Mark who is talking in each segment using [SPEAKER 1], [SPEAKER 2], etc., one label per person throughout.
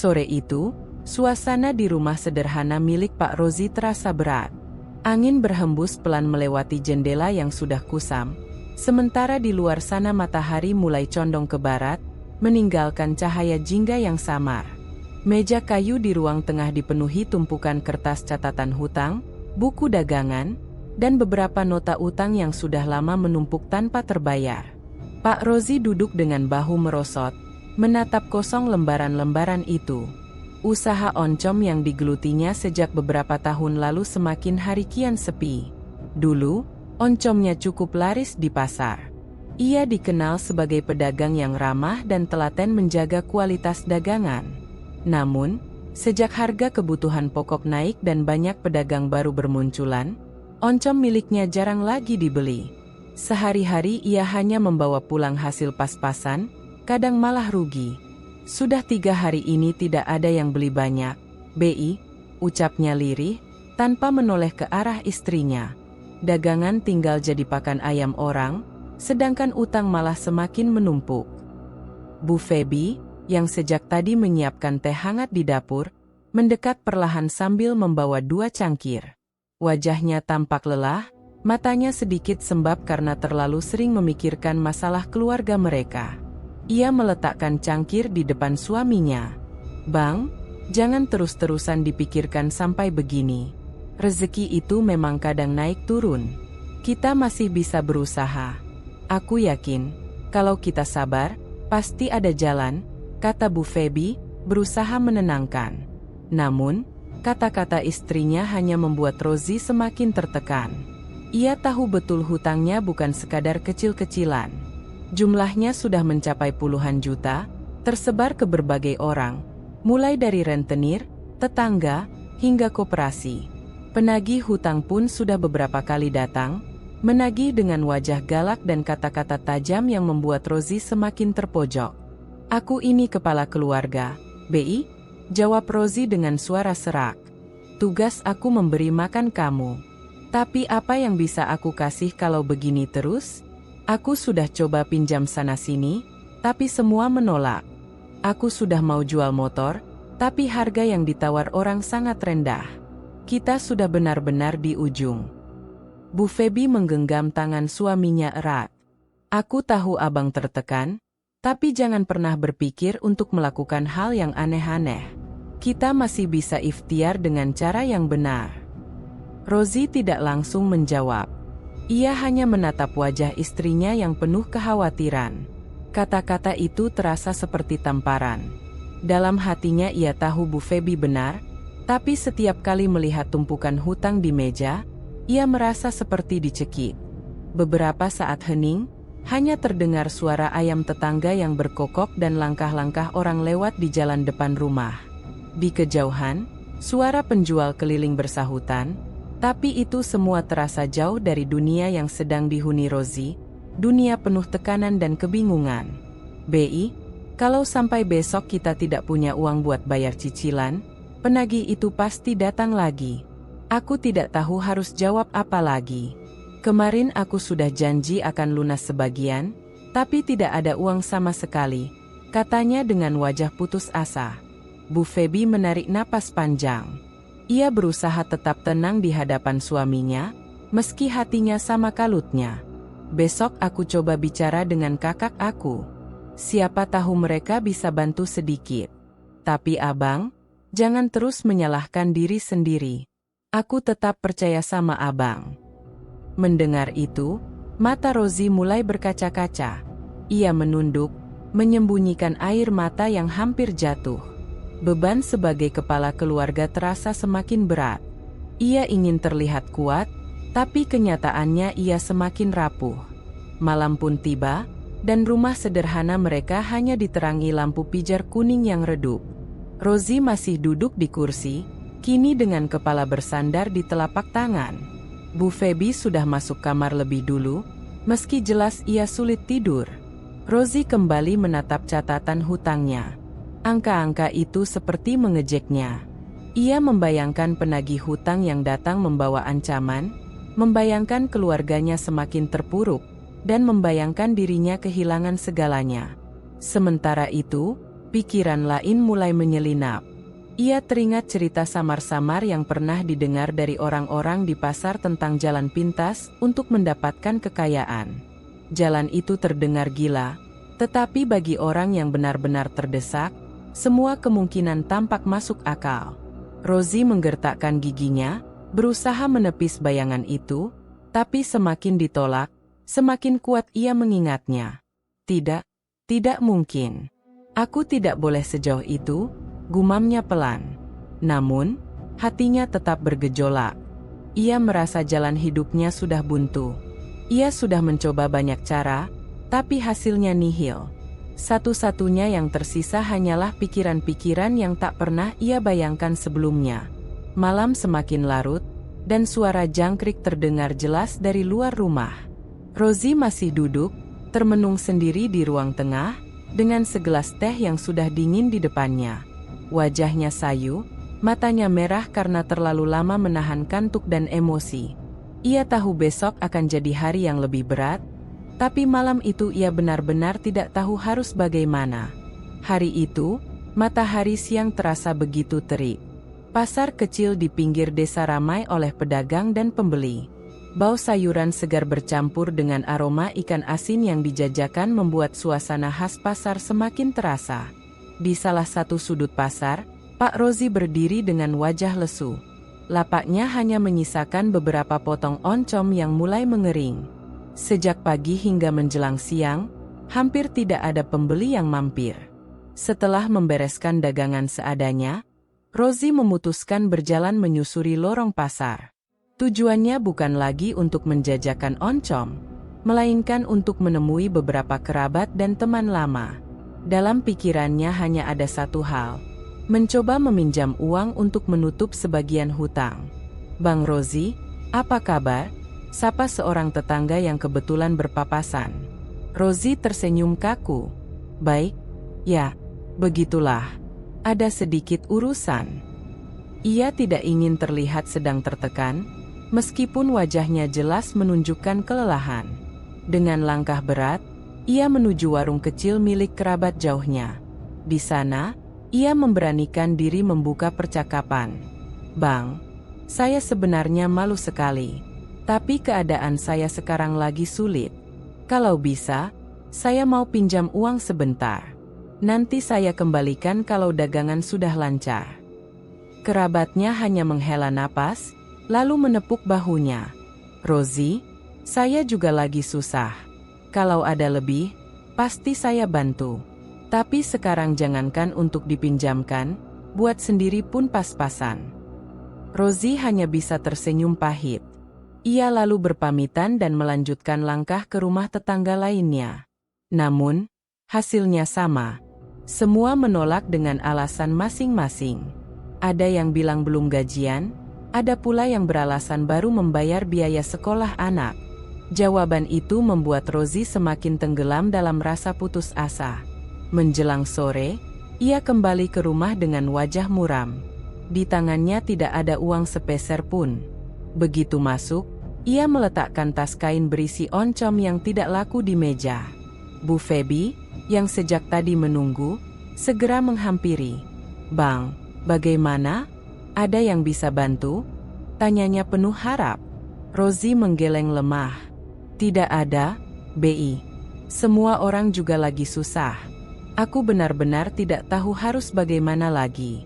[SPEAKER 1] Sore itu, suasana di rumah sederhana milik Pak Rozi terasa berat. Angin berhembus pelan melewati jendela yang sudah kusam, sementara di luar sana matahari mulai condong ke barat, meninggalkan cahaya jingga yang samar. Meja kayu di ruang tengah dipenuhi tumpukan kertas catatan hutang, buku dagangan, dan beberapa nota utang yang sudah lama menumpuk tanpa terbayar. Pak Rozi duduk dengan bahu merosot, menatap kosong lembaran-lembaran itu. Usaha oncom yang digelutinya sejak beberapa tahun lalu semakin hari kian sepi. Dulu, oncomnya cukup laris di pasar. Ia dikenal sebagai pedagang yang ramah dan telaten menjaga kualitas dagangan. Namun, sejak harga kebutuhan pokok naik dan banyak pedagang baru bermunculan, oncom miliknya jarang lagi dibeli. Sehari-hari ia hanya membawa pulang hasil pas-pasan, kadang malah rugi. Sudah 3 hari ini tidak ada yang beli banyak, Bi, ucapnya lirih, tanpa menoleh ke arah istrinya. Dagangan tinggal jadi pakan ayam orang, sedangkan utang malah semakin menumpuk. Bu Febi, yang sejak tadi menyiapkan teh hangat di dapur, mendekat perlahan sambil membawa 2 cangkir. Wajahnya tampak lelah, matanya sedikit sembab karena terlalu sering memikirkan masalah keluarga mereka. Ia meletakkan cangkir di depan suaminya. "Bang, jangan terus-terusan dipikirkan sampai begini. Rezeki itu memang kadang naik turun. Kita masih bisa berusaha. Aku yakin, kalau kita sabar, pasti ada jalan," kata Bu Febi, berusaha menenangkan. Namun, kata-kata istrinya hanya membuat Rozi semakin tertekan. Ia tahu betul hutangnya bukan sekadar kecil-kecilan. Jumlahnya sudah mencapai puluhan juta, tersebar ke berbagai orang, mulai dari rentenir, tetangga, hingga koperasi. Penagih hutang pun sudah beberapa kali datang, menagih dengan wajah galak dan kata-kata tajam yang membuat Rozi semakin terpojok. "Aku ini kepala keluarga, Bi," jawab Rozi dengan suara serak. "Tugas aku memberi makan kamu. Tapi apa yang bisa aku kasih kalau begini terus? Aku sudah coba pinjam sana-sini, tapi semua menolak. Aku sudah mau jual motor, tapi harga yang ditawar orang sangat rendah. Kita sudah benar-benar di ujung." Bu Febi menggenggam tangan suaminya erat. "Aku tahu abang tertekan, tapi jangan pernah berpikir untuk melakukan hal yang aneh-aneh. Kita masih bisa ikhtiar dengan cara yang benar." Rozi tidak langsung menjawab. Ia hanya menatap wajah istrinya yang penuh kekhawatiran. Kata-kata itu terasa seperti tamparan. Dalam hatinya ia tahu Bu Febi benar, tapi setiap kali melihat tumpukan hutang di meja, ia merasa seperti dicekik. Beberapa saat hening, hanya terdengar suara ayam tetangga yang berkokok dan langkah-langkah orang lewat di jalan depan rumah. Di kejauhan, suara penjual keliling bersahutan, tapi itu semua terasa jauh dari dunia yang sedang dihuni Rozi, dunia penuh tekanan dan kebingungan. "Bi, kalau sampai besok kita tidak punya uang buat bayar cicilan, penagih itu pasti datang lagi. Aku tidak tahu harus jawab apa lagi. Kemarin aku sudah janji akan lunas sebagian, tapi tidak ada uang sama sekali," katanya dengan wajah putus asa. Bu Febi menarik napas panjang. Ia berusaha tetap tenang di hadapan suaminya, meski hatinya sama kalutnya. "Besok aku coba bicara dengan kakak aku. Siapa tahu mereka bisa bantu sedikit. Tapi abang, jangan terus menyalahkan diri sendiri. Aku tetap percaya sama abang." Mendengar itu, mata Rozi mulai berkaca-kaca. Ia menunduk, menyembunyikan air mata yang hampir jatuh. Beban sebagai kepala keluarga terasa semakin berat. Ia ingin terlihat kuat, tapi kenyataannya ia semakin rapuh. Malam pun tiba, dan rumah sederhana mereka hanya diterangi lampu pijar kuning yang redup. Rozi masih duduk di kursi, kini dengan kepala bersandar di telapak tangan. Bu Febi sudah masuk kamar lebih dulu, meski jelas ia sulit tidur. Rozi kembali menatap catatan hutangnya. Angka-angka itu seperti mengejeknya. Ia membayangkan penagih hutang yang datang membawa ancaman, membayangkan keluarganya semakin terpuruk, dan membayangkan dirinya kehilangan segalanya. Sementara itu, Pikiran lain mulai menyelinap. Ia teringat cerita samar-samar yang pernah didengar dari orang-orang di pasar tentang jalan pintas untuk mendapatkan kekayaan. Jalan itu terdengar gila, tetapi bagi orang yang benar-benar terdesak, semua kemungkinan tampak masuk akal. Rosie menggertakkan giginya, berusaha menepis bayangan itu, tapi semakin ditolak, semakin kuat ia mengingatnya. Tidak, tidak mungkin. Aku tidak boleh sejauh itu, gumamnya pelan. Namun, hatinya tetap bergejolak. Ia merasa jalan hidupnya sudah buntu. Ia sudah mencoba banyak cara, tapi hasilnya nihil. Satu-satunya yang tersisa hanyalah pikiran-pikiran yang tak pernah ia bayangkan sebelumnya. Malam semakin larut, dan suara jangkrik terdengar jelas dari luar rumah. Rosie masih duduk, termenung sendiri di ruang tengah, dengan segelas teh yang sudah dingin di depannya. Wajahnya sayu, matanya merah karena terlalu lama menahan kantuk dan emosi. Ia tahu besok akan jadi hari yang lebih berat, tapi malam itu ia benar-benar tidak tahu harus bagaimana. Hari itu, matahari siang terasa begitu terik. Pasar kecil di pinggir desa ramai oleh pedagang dan pembeli. Bau sayuran segar bercampur dengan aroma ikan asin yang dijajakan membuat suasana khas pasar semakin terasa. Di salah satu sudut pasar, Pak Rozi berdiri dengan wajah lesu. Lapaknya hanya menyisakan beberapa potong oncom yang mulai mengering. Sejak pagi hingga menjelang siang, hampir tidak ada pembeli yang mampir. Setelah membereskan dagangan seadanya, Rozi memutuskan berjalan menyusuri lorong pasar. Tujuannya bukan lagi untuk menjajakan oncom, melainkan untuk menemui beberapa kerabat dan teman lama. Dalam pikirannya hanya ada satu hal, mencoba meminjam uang untuk menutup sebagian hutang. "Bang Rozi, apa kabar?" sapa seorang tetangga yang kebetulan berpapasan. Rozi tersenyum kaku. "Baik, ya, begitulah. Ada sedikit urusan." Ia tidak ingin terlihat sedang tertekan, meskipun wajahnya jelas menunjukkan kelelahan. Dengan langkah berat, ia menuju warung kecil milik kerabat jauhnya. Di sana, ia memberanikan diri membuka percakapan. "Bang, saya sebenarnya malu sekali, tapi keadaan saya sekarang lagi sulit. Kalau bisa, saya mau pinjam uang sebentar. Nanti saya kembalikan kalau dagangan sudah lancar." Kerabatnya hanya menghela napas, lalu menepuk bahunya. "Rozi, saya juga lagi susah. Kalau ada lebih, pasti saya bantu. Tapi sekarang jangankan untuk dipinjamkan, buat sendiri pun pas-pasan." Rozi hanya bisa tersenyum pahit. Ia lalu berpamitan dan melanjutkan langkah ke rumah tetangga lainnya. Namun, hasilnya sama. Semua menolak dengan alasan masing-masing. Ada yang bilang belum gajian, ada pula yang beralasan baru membayar biaya sekolah anak. Jawaban itu membuat Rozi semakin tenggelam dalam rasa putus asa. Menjelang sore, ia kembali ke rumah dengan wajah muram. Di tangannya tidak ada uang sepeser pun. Begitu masuk, ia meletakkan tas kain berisi oncom yang tidak laku di meja. Bu Febi, yang sejak tadi menunggu, segera menghampiri. "Bang, bagaimana? Ada yang bisa bantu?" tanyanya penuh harap. Rozi menggeleng lemah. "Tidak ada, Bi. Semua orang juga lagi susah. Aku benar-benar tidak tahu harus bagaimana lagi."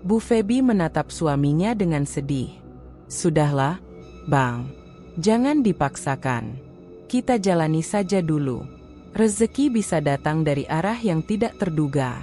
[SPEAKER 1] Bu Febi menatap suaminya dengan sedih. "Sudahlah, Bang. Jangan dipaksakan. Kita jalani saja dulu. Rezeki bisa datang dari arah yang tidak terduga."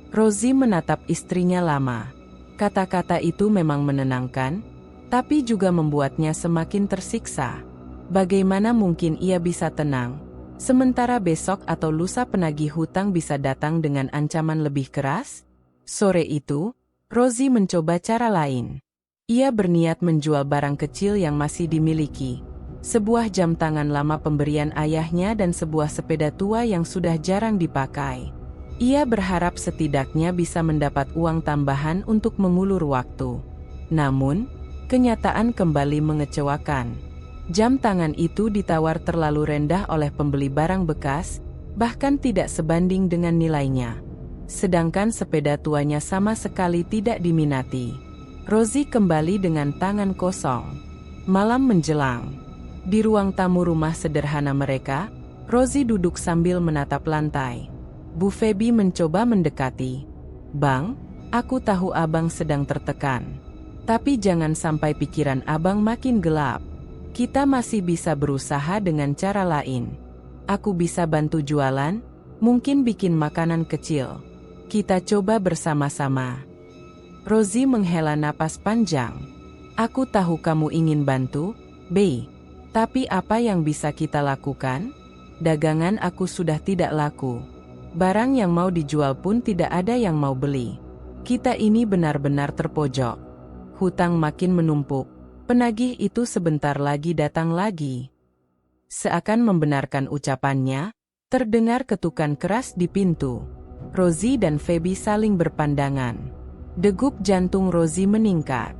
[SPEAKER 1] Rozi menatap istrinya lama. Kata-kata itu memang menenangkan, tapi juga membuatnya semakin tersiksa. Bagaimana mungkin ia bisa tenang, sementara besok atau lusa penagih hutang bisa datang dengan ancaman lebih keras? Sore itu, Rozi mencoba cara lain. Ia berniat menjual barang kecil yang masih dimiliki. Sebuah jam tangan lama pemberian ayahnya dan sebuah sepeda tua yang sudah jarang dipakai. Ia berharap setidaknya bisa mendapat uang tambahan untuk mengulur waktu. Namun, kenyataan kembali mengecewakan. Jam tangan itu ditawar terlalu rendah oleh pembeli barang bekas, bahkan tidak sebanding dengan nilainya. sedangkan sepeda tuanya sama sekali tidak diminati. Rosie kembali dengan tangan kosong. Malam menjelang. Di ruang tamu rumah sederhana mereka, Rosie duduk sambil menatap lantai. Bu Feby mencoba mendekati. "Bang, aku tahu abang sedang tertekan. Tapi jangan sampai pikiran abang makin gelap. Kita masih bisa berusaha dengan cara lain. Aku bisa bantu jualan, mungkin bikin makanan kecil. Kita coba bersama-sama." Rosie menghela napas panjang. "Aku tahu kamu ingin bantu, Bey. Tapi apa yang bisa kita lakukan? Dagangan aku sudah tidak laku. Barang yang mau dijual pun tidak ada yang mau beli. Kita ini benar-benar terpojok. Hutang makin menumpuk. Penagih itu sebentar lagi datang lagi." Seakan membenarkan ucapannya, terdengar ketukan keras di pintu. Rosie dan Feby saling berpandangan. Degup jantung Rosie meningkat.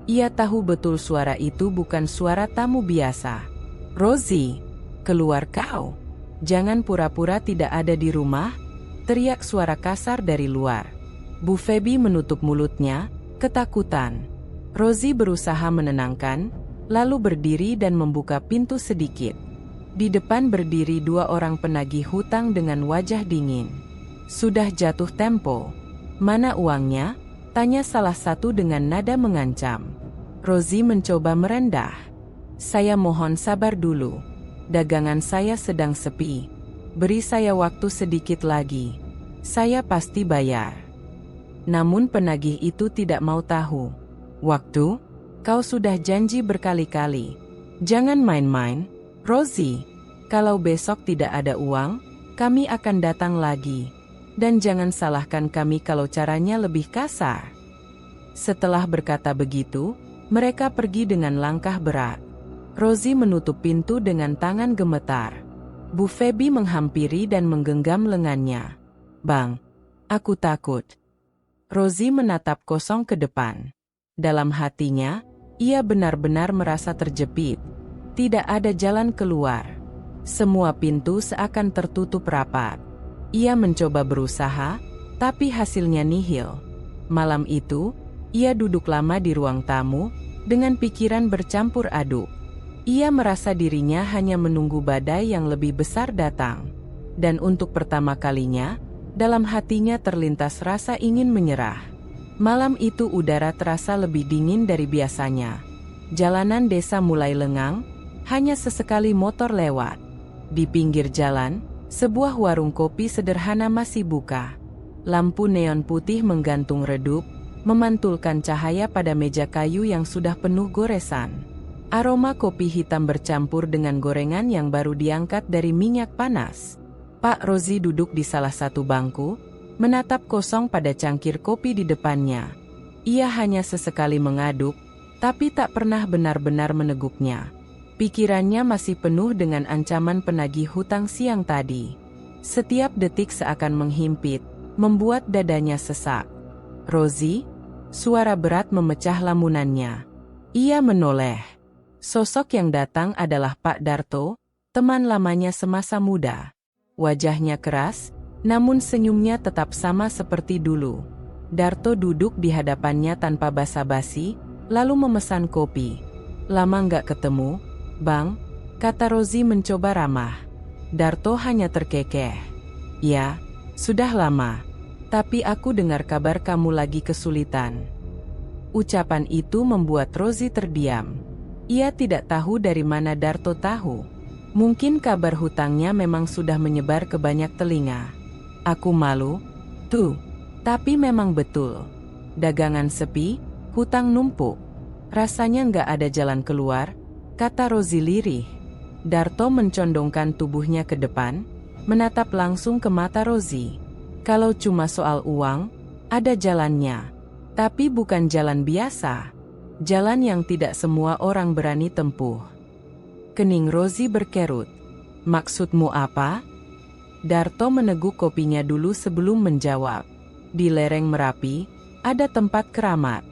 [SPEAKER 1] Ia tahu betul suara itu bukan suara tamu biasa. "Rosie, keluar kau. Jangan pura-pura tidak ada di rumah," teriak suara kasar dari luar. Bu Feby menutup mulutnya, ketakutan. Rosie berusaha menenangkan, lalu berdiri dan membuka pintu sedikit. Di depan berdiri dua orang penagih hutang dengan wajah dingin. "Sudah jatuh tempo. Mana uangnya?" tanya salah satu dengan nada mengancam. Rosie mencoba merendah. "Saya mohon sabar dulu. Dagangan saya sedang sepi. Beri saya waktu sedikit lagi. Saya pasti bayar." Namun penagih itu tidak mau tahu. "Waktu? Kau sudah janji berkali-kali. Jangan main-main, Rosie. Kalau besok tidak ada uang, kami akan datang lagi. Dan jangan salahkan kami kalau caranya lebih kasar." Setelah berkata begitu, mereka pergi dengan langkah berat. Rosie menutup pintu dengan tangan gemetar. Bu Feby menghampiri dan menggenggam lengannya. "Bang, aku takut." Rosie menatap kosong ke depan. Dalam hatinya, ia benar-benar merasa terjepit. Tidak ada jalan keluar. Semua pintu seakan tertutup rapat. Ia mencoba berusaha, tapi hasilnya nihil. Malam itu, ia duduk lama di ruang tamu, dengan pikiran bercampur aduk. Ia merasa dirinya hanya menunggu badai yang lebih besar datang. Dan untuk pertama kalinya, dalam hatinya terlintas rasa ingin menyerah. Malam itu udara terasa lebih dingin dari biasanya. Jalanan desa mulai lengang, hanya sesekali motor lewat. Di pinggir jalan, sebuah warung kopi sederhana masih buka. Lampu neon putih menggantung redup, memantulkan cahaya pada meja kayu yang sudah penuh goresan. Aroma kopi hitam bercampur dengan gorengan yang baru diangkat dari minyak panas. Pak Rosie duduk di salah satu bangku, menatap kosong pada cangkir kopi di depannya. Ia hanya sesekali mengaduk, tapi tak pernah benar-benar meneguknya. Pikirannya masih penuh dengan ancaman penagih hutang siang tadi. Setiap detik seakan menghimpit, membuat dadanya sesak. "Rosie?" Suara berat memecah lamunannya. Ia menoleh. Sosok yang datang adalah Pak Darto, teman lamanya semasa muda. Wajahnya keras, namun senyumnya tetap sama seperti dulu. Darto duduk di hadapannya tanpa basa-basi, lalu memesan kopi. "Lama nggak ketemu, Bang?" kata Rosie mencoba ramah. Darto hanya terkekeh. "Ya, sudah lama. Tapi aku dengar kabar kamu lagi kesulitan." Ucapan itu membuat Rosie terdiam. Ia tidak tahu dari mana Darto tahu. Mungkin kabar hutangnya memang sudah menyebar ke banyak telinga. "Aku malu, tuh. Tapi memang betul. Dagangan sepi, hutang numpuk. Rasanya nggak ada jalan keluar," kata Rosie lirih. Darto mencondongkan tubuhnya ke depan, menatap langsung ke mata Rosie. "Kalau cuma soal uang, ada jalannya. Tapi bukan jalan biasa. Jalan yang tidak semua orang berani tempuh." Kening Rosie berkerut. "Maksudmu apa?" Darto meneguk kopinya dulu sebelum menjawab. "Di lereng Merapi, ada tempat keramat.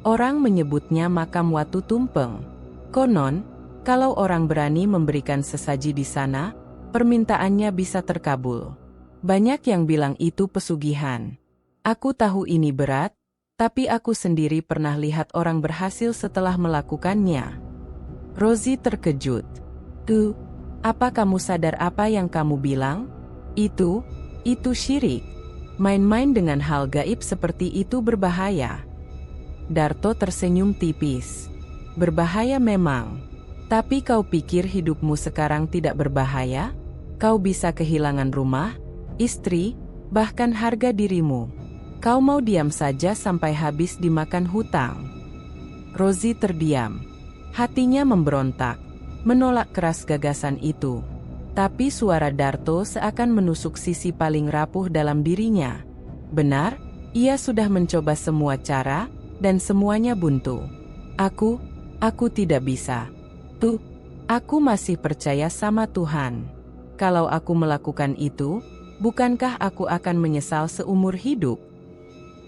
[SPEAKER 1] Orang menyebutnya makam Watu Tumpeng. Konon, kalau orang berani memberikan sesaji di sana, permintaannya bisa terkabul. Banyak yang bilang itu pesugihan. Aku tahu ini berat, tapi aku sendiri pernah lihat orang berhasil setelah melakukannya. Rosie terkejut. Tuh, apa kamu sadar apa yang kamu bilang? Itu syirik. Main-main dengan hal gaib seperti itu berbahaya. Darto tersenyum tipis. Berbahaya memang. Tapi kau pikir hidupmu sekarang tidak berbahaya? Kau bisa kehilangan rumah, istri, bahkan harga dirimu. Kau mau diam saja sampai habis dimakan hutang. Rosie terdiam. Hatinya memberontak, menolak keras gagasan itu. Tapi suara Darto seakan menusuk sisi paling rapuh dalam dirinya. Benar, ia sudah mencoba semua cara, dan semuanya buntu. Aku tidak bisa. Tuh, aku masih percaya sama Tuhan. Kalau aku melakukan itu, bukankah aku akan menyesal seumur hidup?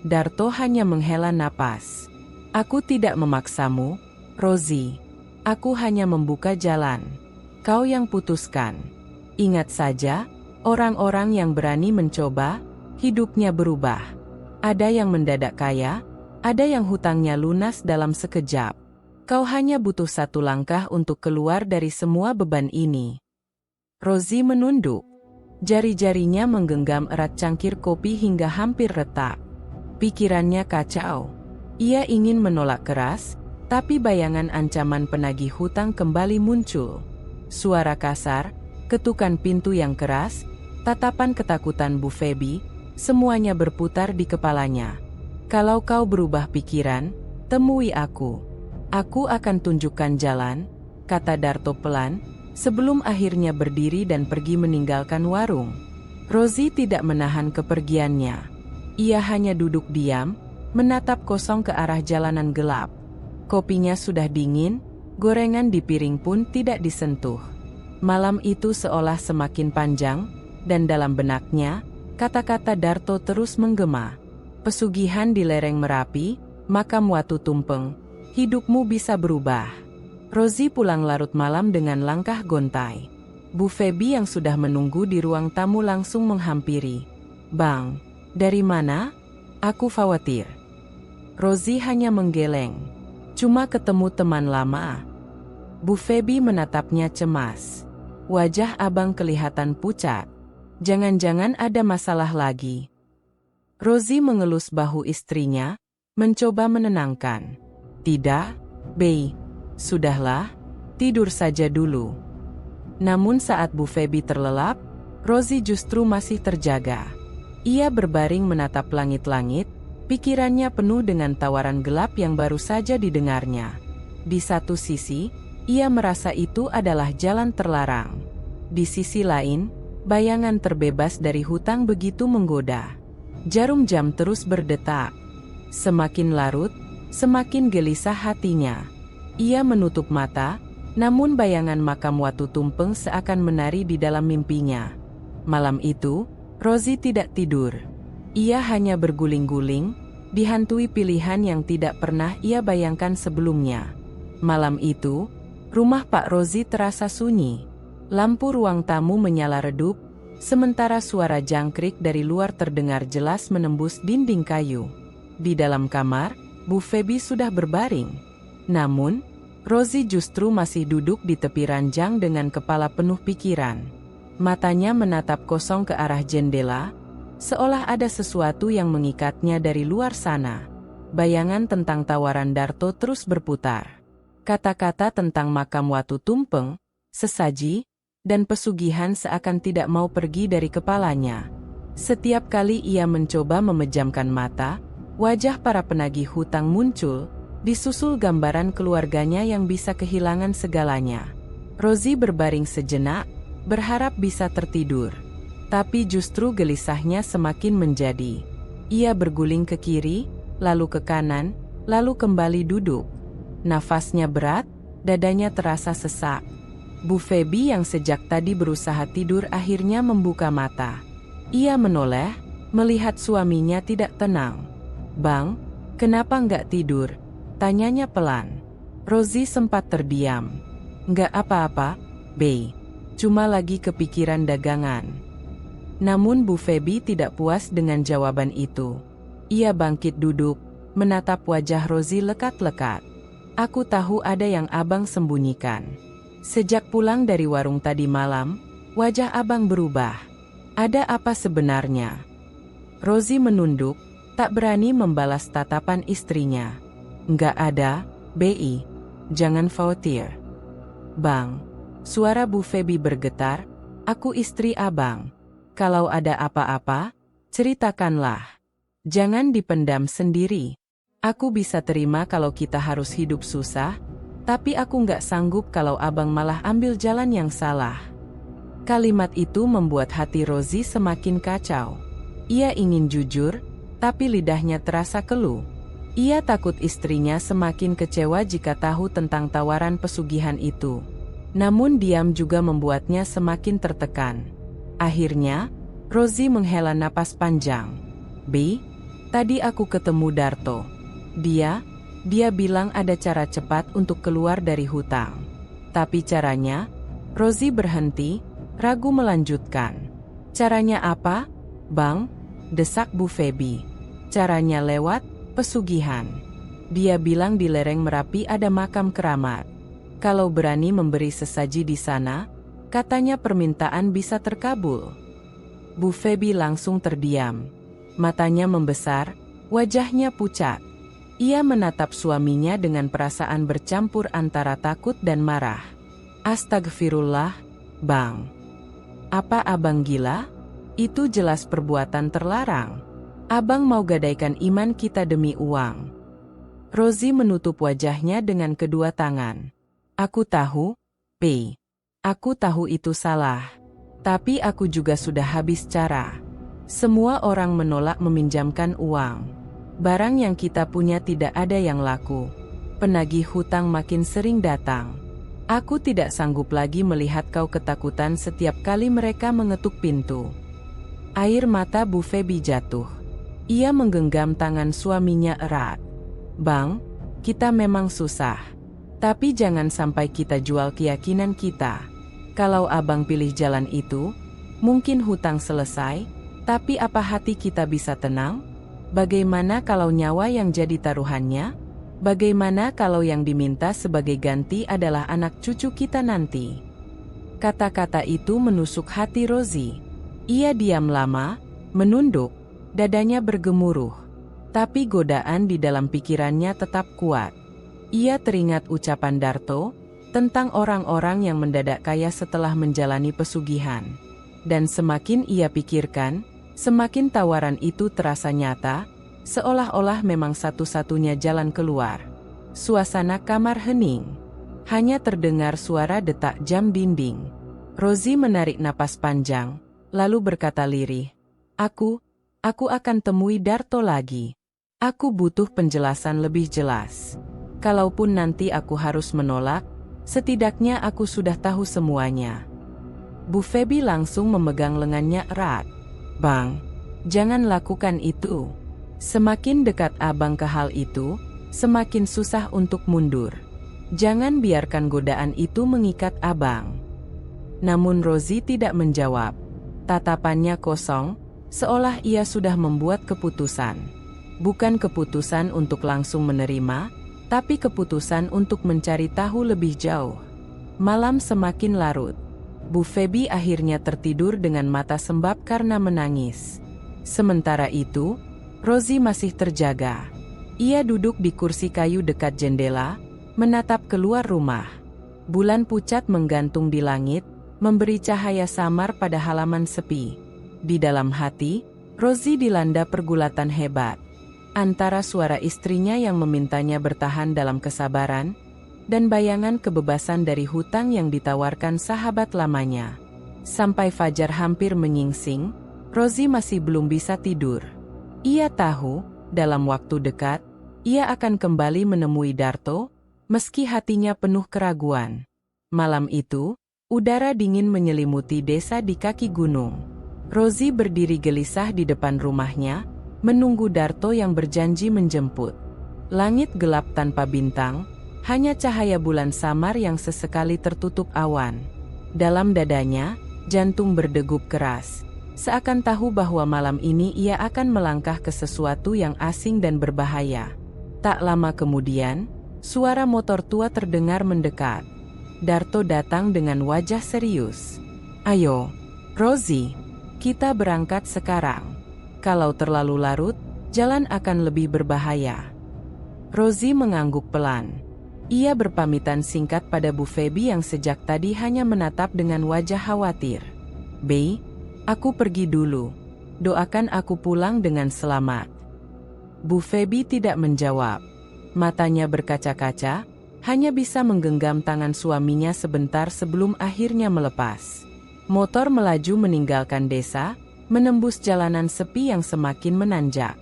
[SPEAKER 1] Darto hanya menghela napas. Aku tidak memaksamu, Rosie. Aku hanya membuka jalan. Kau yang putuskan. Ingat saja, orang-orang yang berani mencoba, hidupnya berubah. Ada yang mendadak kaya, ada yang hutangnya lunas dalam sekejap. Kau hanya butuh satu langkah untuk keluar dari semua beban ini. Rosie menunduk. Jari-jarinya menggenggam erat cangkir kopi hingga hampir retak. Pikirannya kacau. Ia ingin menolak keras, tapi bayangan ancaman penagih hutang kembali muncul. Suara kasar, ketukan pintu yang keras, tatapan ketakutan Bu Feby, semuanya berputar di kepalanya. Kalau kau berubah pikiran, temui aku. Aku akan tunjukkan jalan, kata Darto pelan, sebelum akhirnya berdiri dan pergi meninggalkan warung. Rosie tidak menahan kepergiannya. Ia hanya duduk diam, menatap kosong ke arah jalanan gelap. Kopinya sudah dingin, gorengan di piring pun tidak disentuh. Malam itu seolah semakin panjang, dan dalam benaknya, kata-kata Darto terus menggema. Pesugihan di lereng Merapi, makam Watu Tumpeng, hidupmu bisa berubah. Rosie pulang larut malam dengan langkah gontai. Bu Feby yang sudah menunggu di ruang tamu langsung menghampiri. Bang, dari mana? Aku khawatir. Rosie hanya menggeleng. Cuma ketemu teman lama. Bu Feby menatapnya cemas. Wajah abang kelihatan pucat. Jangan-jangan ada masalah lagi. Rosie mengelus bahu istrinya, mencoba menenangkan. Tidak, Bey. Sudahlah, tidur saja dulu. Namun saat Bu Feby terlelap, Rosie justru masih terjaga. Ia berbaring menatap langit-langit, pikirannya penuh dengan tawaran gelap yang baru saja didengarnya. Di satu sisi, ia merasa itu adalah jalan terlarang. Di sisi lain, bayangan terbebas dari hutang begitu menggoda. Jarum jam terus berdetak. Semakin larut, semakin gelisah hatinya. Ia menutup mata, namun bayangan makam Watu Tumpeng seakan menari di dalam mimpinya. Malam itu, Rosie tidak tidur. Ia hanya berguling-guling, dihantui pilihan yang tidak pernah ia bayangkan sebelumnya. Malam itu, rumah Pak Rosie terasa sunyi. Lampu ruang tamu menyala redup, sementara suara jangkrik dari luar terdengar jelas menembus dinding kayu. Di dalam kamar, Bu Feby sudah berbaring. Namun, Rosie justru masih duduk di tepi ranjang dengan kepala penuh pikiran. Matanya menatap kosong ke arah jendela, seolah ada sesuatu yang mengikatnya dari luar sana. Bayangan tentang tawaran Darto terus berputar. Kata-kata tentang makam Watu Tumpeng, sesaji, dan pesugihan seakan tidak mau pergi dari kepalanya. Setiap kali ia mencoba memejamkan mata, wajah para penagih hutang muncul, disusul gambaran keluarganya yang bisa kehilangan segalanya. Rosie berbaring sejenak, berharap bisa tertidur. Tapi justru gelisahnya semakin menjadi. Ia berguling ke kiri, lalu ke kanan, lalu kembali duduk. Nafasnya berat, dadanya terasa sesak. Bu Feby yang sejak tadi berusaha tidur akhirnya membuka mata. Ia menoleh, melihat suaminya tidak tenang. Bang, kenapa nggak tidur? Tanyanya pelan. Rosie sempat terdiam. Nggak apa-apa, Bey. Cuma lagi kepikiran dagangan. Namun Bu Feby tidak puas dengan jawaban itu. Ia bangkit duduk, menatap wajah Rozi lekat-lekat. Aku tahu ada yang abang sembunyikan. Sejak pulang dari warung tadi malam, wajah abang berubah. Ada apa sebenarnya? Rozi menunduk, tak berani membalas tatapan istrinya. Nggak ada, Bi. Jangan khawatir. Bang. Suara Bu Feby bergetar. Aku istri abang. Kalau ada apa-apa, ceritakanlah. Jangan dipendam sendiri. Aku bisa terima kalau kita harus hidup susah, tapi aku nggak sanggup kalau abang malah ambil jalan yang salah. Kalimat itu membuat hati Rozi semakin kacau. Ia ingin jujur, tapi lidahnya terasa keluh. Ia takut istrinya semakin kecewa jika tahu tentang tawaran pesugihan itu. Namun diam juga membuatnya semakin tertekan. Akhirnya, Rozi menghela napas panjang. Bi, tadi aku ketemu Darto. Dia bilang ada cara cepat untuk keluar dari hutang. Tapi caranya, Rozi berhenti, ragu melanjutkan. Caranya apa, Bang? Desak Bu Feby. Caranya lewat pesugihan. Dia bilang di lereng Merapi ada makam keramat. Kalau berani memberi sesaji di sana, katanya permintaan bisa terkabul. Bu Feby langsung terdiam. Matanya membesar, wajahnya pucat. Ia menatap suaminya dengan perasaan bercampur antara takut dan marah. Astagfirullah, Bang. Apa abang gila? Itu jelas perbuatan terlarang. Abang mau gadaikan iman kita demi uang. Rozi menutup wajahnya dengan kedua tangan. Aku tahu, P. Aku tahu itu salah. Tapi aku juga sudah habis cara. Semua orang menolak meminjamkan uang. Barang yang kita punya tidak ada yang laku. Penagih hutang makin sering datang. Aku tidak sanggup lagi melihat kau ketakutan setiap kali mereka mengetuk pintu. Air mata Bu Feby jatuh. Ia menggenggam tangan suaminya erat. Bang, kita memang susah. Tapi jangan sampai kita jual keyakinan kita. Kalau abang pilih jalan itu, mungkin hutang selesai, tapi apa hati kita bisa tenang? Bagaimana kalau nyawa yang jadi taruhannya? Bagaimana kalau yang diminta sebagai ganti adalah anak cucu kita nanti? Kata-kata itu menusuk hati Rozi. Ia diam lama, menunduk, dadanya bergemuruh. Tapi godaan di dalam pikirannya tetap kuat. Ia teringat ucapan Darto tentang orang-orang yang mendadak kaya setelah menjalani pesugihan. Dan semakin ia pikirkan, semakin tawaran itu terasa nyata, seolah-olah memang satu-satunya jalan keluar. Suasana kamar hening. Hanya terdengar suara detak jam dinding. Rozi menarik napas panjang, lalu berkata lirih, Aku akan temui Darto lagi. Aku butuh penjelasan lebih jelas. Kalaupun nanti aku harus menolak, setidaknya aku sudah tahu semuanya. Bu Feby langsung memegang lengannya erat. Bang, jangan lakukan itu. Semakin dekat abang ke hal itu, semakin susah untuk mundur. Jangan biarkan godaan itu mengikat abang. Namun Rozi tidak menjawab. Tatapannya kosong, seolah ia sudah membuat keputusan. Bukan keputusan untuk langsung menerima, tapi keputusan untuk mencari tahu lebih jauh. Malam semakin larut. Bu Feby akhirnya tertidur dengan mata sembab karena menangis. Sementara itu, Rozi masih terjaga. Ia duduk di kursi kayu dekat jendela, menatap keluar rumah. Bulan pucat menggantung di langit, memberi cahaya samar pada halaman sepi. Di dalam hati, Rozi dilanda pergulatan hebat. Antara suara istrinya yang memintanya bertahan dalam kesabaran, dan bayangan kebebasan dari hutang yang ditawarkan sahabat lamanya. Sampai fajar hampir menyingsing, Rozi masih belum bisa tidur. Ia tahu, dalam waktu dekat, ia akan kembali menemui Darto, meski hatinya penuh keraguan. Malam itu, udara dingin menyelimuti desa di kaki gunung. Rozi berdiri gelisah di depan rumahnya, menunggu Darto yang berjanji menjemput. Langit gelap tanpa bintang, hanya cahaya bulan samar yang sesekali tertutup awan. Dalam dadanya, jantung berdegup keras. seakan tahu bahwa malam ini ia akan melangkah ke sesuatu yang asing dan berbahaya. Tak lama kemudian, suara motor tua terdengar mendekat. Darto datang dengan wajah serius. "Ayo, Rosie, kita berangkat sekarang. Kalau terlalu larut, jalan akan lebih berbahaya." Rosie mengangguk pelan. Ia berpamitan singkat pada Bu Feby yang sejak tadi hanya menatap dengan wajah khawatir. "Bey, aku pergi dulu. Doakan aku pulang dengan selamat." Bu Feby tidak menjawab. Matanya berkaca-kaca, hanya bisa menggenggam tangan suaminya sebentar sebelum akhirnya melepas. Motor melaju meninggalkan desa, menembus jalanan sepi yang semakin menanjak.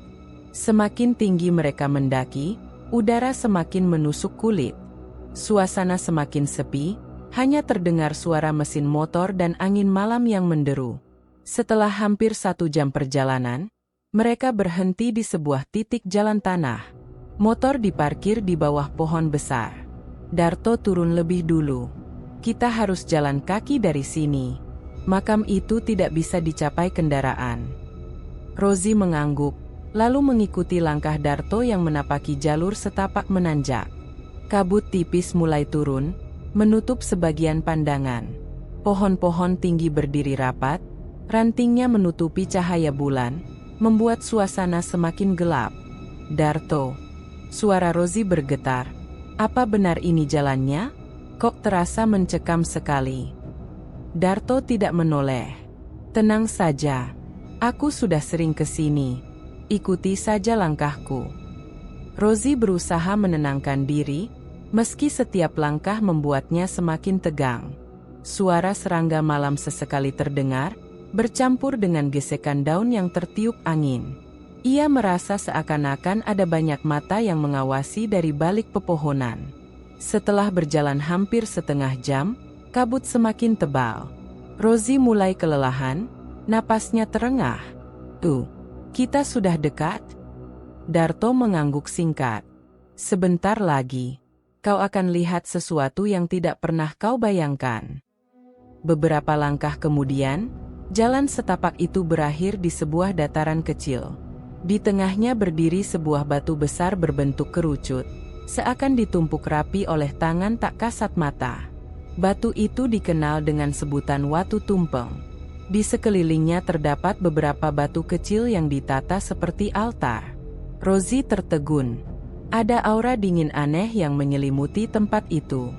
[SPEAKER 1] Semakin tinggi mereka mendaki, udara semakin menusuk kulit. Suasana semakin sepi, hanya terdengar suara mesin motor dan angin malam yang menderu. Setelah hampir 1 jam perjalanan, mereka berhenti di sebuah titik jalan tanah. Motor diparkir di bawah pohon besar. Darto turun lebih dulu. "Kita harus jalan kaki dari sini. Makam itu tidak bisa dicapai kendaraan." Rosie mengangguk, lalu mengikuti langkah Darto yang menapaki jalur setapak menanjak. Kabut tipis mulai turun, menutup sebagian pandangan. Pohon-pohon tinggi berdiri rapat, rantingnya menutupi cahaya bulan, membuat suasana semakin gelap. "Darto," suara Rosie bergetar. "Apa benar ini jalannya? Kok terasa mencekam sekali?" Darto tidak menoleh. "Tenang saja. Aku sudah sering ke sini. Ikuti saja langkahku." Rosie berusaha menenangkan diri, meski setiap langkah membuatnya semakin tegang. Suara serangga malam sesekali terdengar, bercampur dengan gesekan daun yang tertiup angin. Ia merasa seakan-akan ada banyak mata yang mengawasi dari balik pepohonan. Setelah berjalan hampir setengah jam, kabut semakin tebal. Rosie mulai kelelahan, napasnya terengah. Kita sudah dekat?" Darto mengangguk singkat. "Sebentar lagi. Kau akan lihat sesuatu yang tidak pernah kau bayangkan." Beberapa langkah kemudian, jalan setapak itu berakhir di sebuah dataran kecil. Di tengahnya berdiri sebuah batu besar berbentuk kerucut, seakan ditumpuk rapi oleh tangan tak kasat mata. Batu itu dikenal dengan sebutan Watu Tumpeng. Di sekelilingnya terdapat beberapa batu kecil yang ditata seperti altar. Rosie tertegun. Ada aura dingin aneh yang menyelimuti tempat itu.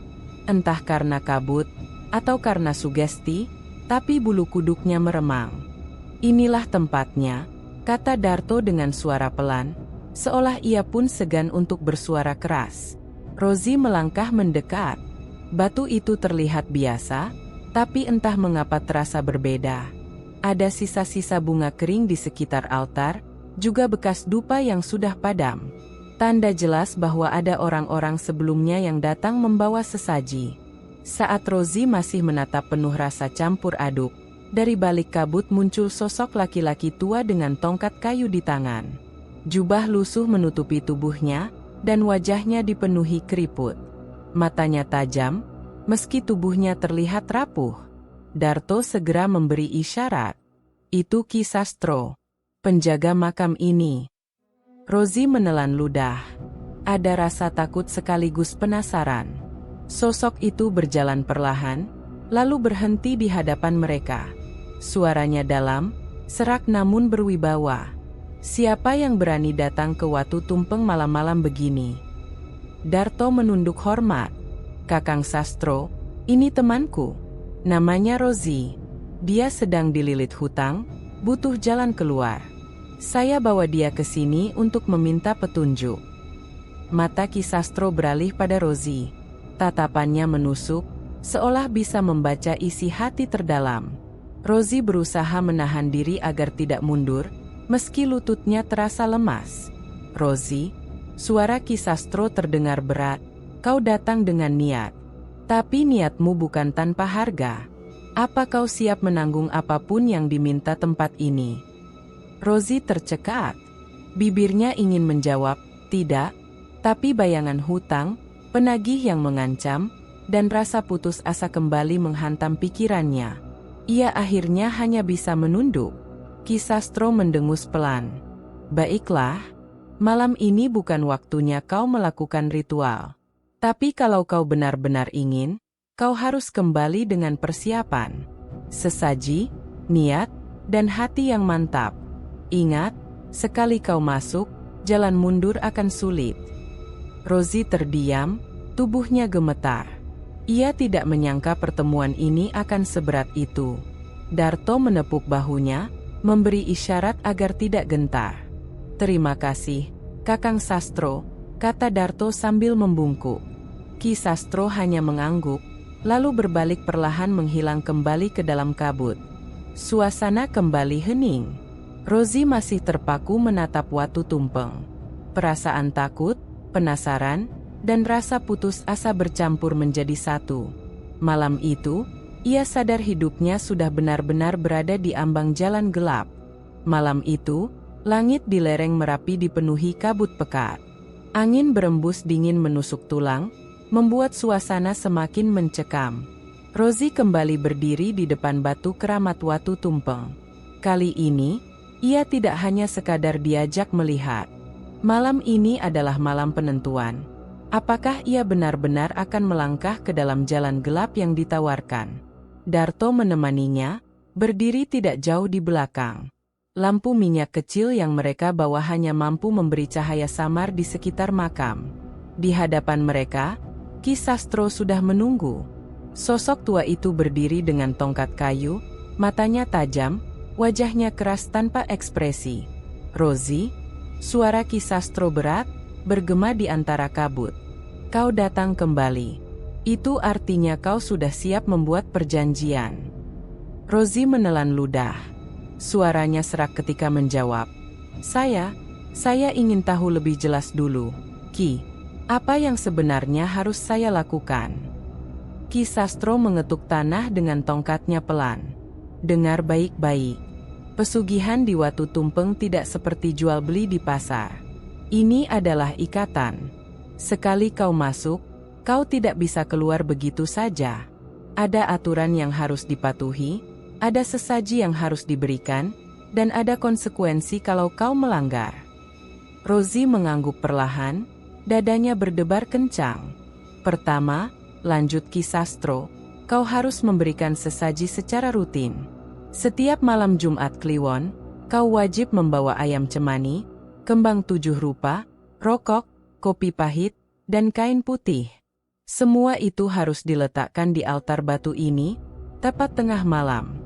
[SPEAKER 1] Entah karena kabut, atau karena sugesti, tapi bulu kuduknya meremang. "Inilah tempatnya," kata Darto dengan suara pelan, seolah ia pun segan untuk bersuara keras. Rosie melangkah mendekat. Batu itu terlihat biasa, tapi entah mengapa terasa berbeda. Ada sisa-sisa bunga kering di sekitar altar, juga bekas dupa yang sudah padam. Tanda jelas bahwa ada orang-orang sebelumnya yang datang membawa sesaji. Saat Rosie masih menatap penuh rasa campur aduk, dari balik kabut muncul sosok laki-laki tua dengan tongkat kayu di tangan. Jubah lusuh menutupi tubuhnya, dan wajahnya dipenuhi keriput. Matanya tajam, meski tubuhnya terlihat rapuh. Darto segera memberi isyarat. "Itu Ki Sastro, penjaga makam ini." Rosie menelan ludah. Ada rasa takut sekaligus penasaran. Sosok itu berjalan perlahan, lalu berhenti di hadapan mereka. Suaranya dalam, serak namun berwibawa. "Siapa yang berani datang ke Watu Tumpeng malam-malam begini?" Darto menunduk hormat. "Kakang Sastro, ini temanku. Namanya Rosie. Dia sedang dililit hutang, butuh jalan keluar. Saya bawa dia ke sini untuk meminta petunjuk." Mata Ki Sastro beralih pada Rosie. Tatapannya menusuk, seolah bisa membaca isi hati terdalam. Rosie berusaha menahan diri agar tidak mundur, meski lututnya terasa lemas. "Rosie," suara Ki Sastro terdengar berat, "kau datang dengan niat. Tapi niatmu bukan tanpa harga. Apa kau siap menanggung apapun yang diminta tempat ini?" Rosie tercekat. Bibirnya ingin menjawab, "Tidak," tapi bayangan hutang, penagih yang mengancam, dan rasa putus asa kembali menghantam pikirannya. Ia akhirnya hanya bisa menunduk. Ki Sastro mendengus pelan. Baiklah, malam ini bukan waktunya kau melakukan ritual. Tapi kalau kau benar-benar ingin, kau harus kembali dengan persiapan. Sesaji, niat, dan hati yang mantap. Ingat, sekali kau masuk, jalan mundur akan sulit. Rozi terdiam, tubuhnya gemetar. Ia tidak menyangka pertemuan ini akan seberat itu. Darto menepuk bahunya, memberi isyarat agar tidak gentar. Terima kasih, Kakang Sastro, kata Darto sambil membungkuk. Ki Sastro hanya mengangguk, lalu berbalik perlahan menghilang kembali ke dalam kabut. Suasana kembali hening. Rozi masih terpaku menatap Watu Tumpeng. Perasaan takut, penasaran, dan rasa putus asa bercampur menjadi satu. Malam itu, ia sadar hidupnya sudah benar-benar berada di ambang jalan gelap. Malam itu, langit di lereng Merapi dipenuhi kabut pekat. Angin berembus dingin menusuk tulang, membuat suasana semakin mencekam. Rozi kembali berdiri di depan batu keramat Watu Tumpeng. Kali ini, ia tidak hanya sekadar diajak melihat. Malam ini adalah malam penentuan. Apakah ia benar-benar akan melangkah ke dalam jalan gelap yang ditawarkan? Darto menemaninya, berdiri tidak jauh di belakang. Lampu minyak kecil yang mereka bawa hanya mampu memberi cahaya samar di sekitar makam. Di hadapan mereka, Ki Sastro sudah menunggu. Sosok tua itu berdiri dengan tongkat kayu, matanya tajam, wajahnya keras tanpa ekspresi. Rozi, suara Ki Sastro berat, bergema di antara kabut. Kau datang kembali. Itu artinya kau sudah siap membuat perjanjian. Rozi menelan ludah. Suaranya serak ketika menjawab. Saya ingin tahu lebih jelas dulu. Ki, apa yang sebenarnya harus saya lakukan? Ki Sastro mengetuk tanah dengan tongkatnya pelan. Dengar baik-baik. Pesugihan di Watu Tumpeng tidak seperti jual beli di pasar. Ini adalah ikatan. Sekali kau masuk, kau tidak bisa keluar begitu saja. Ada aturan yang harus dipatuhi, ada sesaji yang harus diberikan, dan ada konsekuensi kalau kau melanggar. Rozi mengangguk perlahan, dadanya berdebar kencang. Pertama, lanjut Ki Sastro, kau harus memberikan sesaji secara rutin. Setiap malam Jumat Kliwon, kau wajib membawa ayam cemani, kembang 7 rupa, rokok, kopi pahit, dan kain putih. Semua itu harus diletakkan di altar batu ini, tepat tengah malam.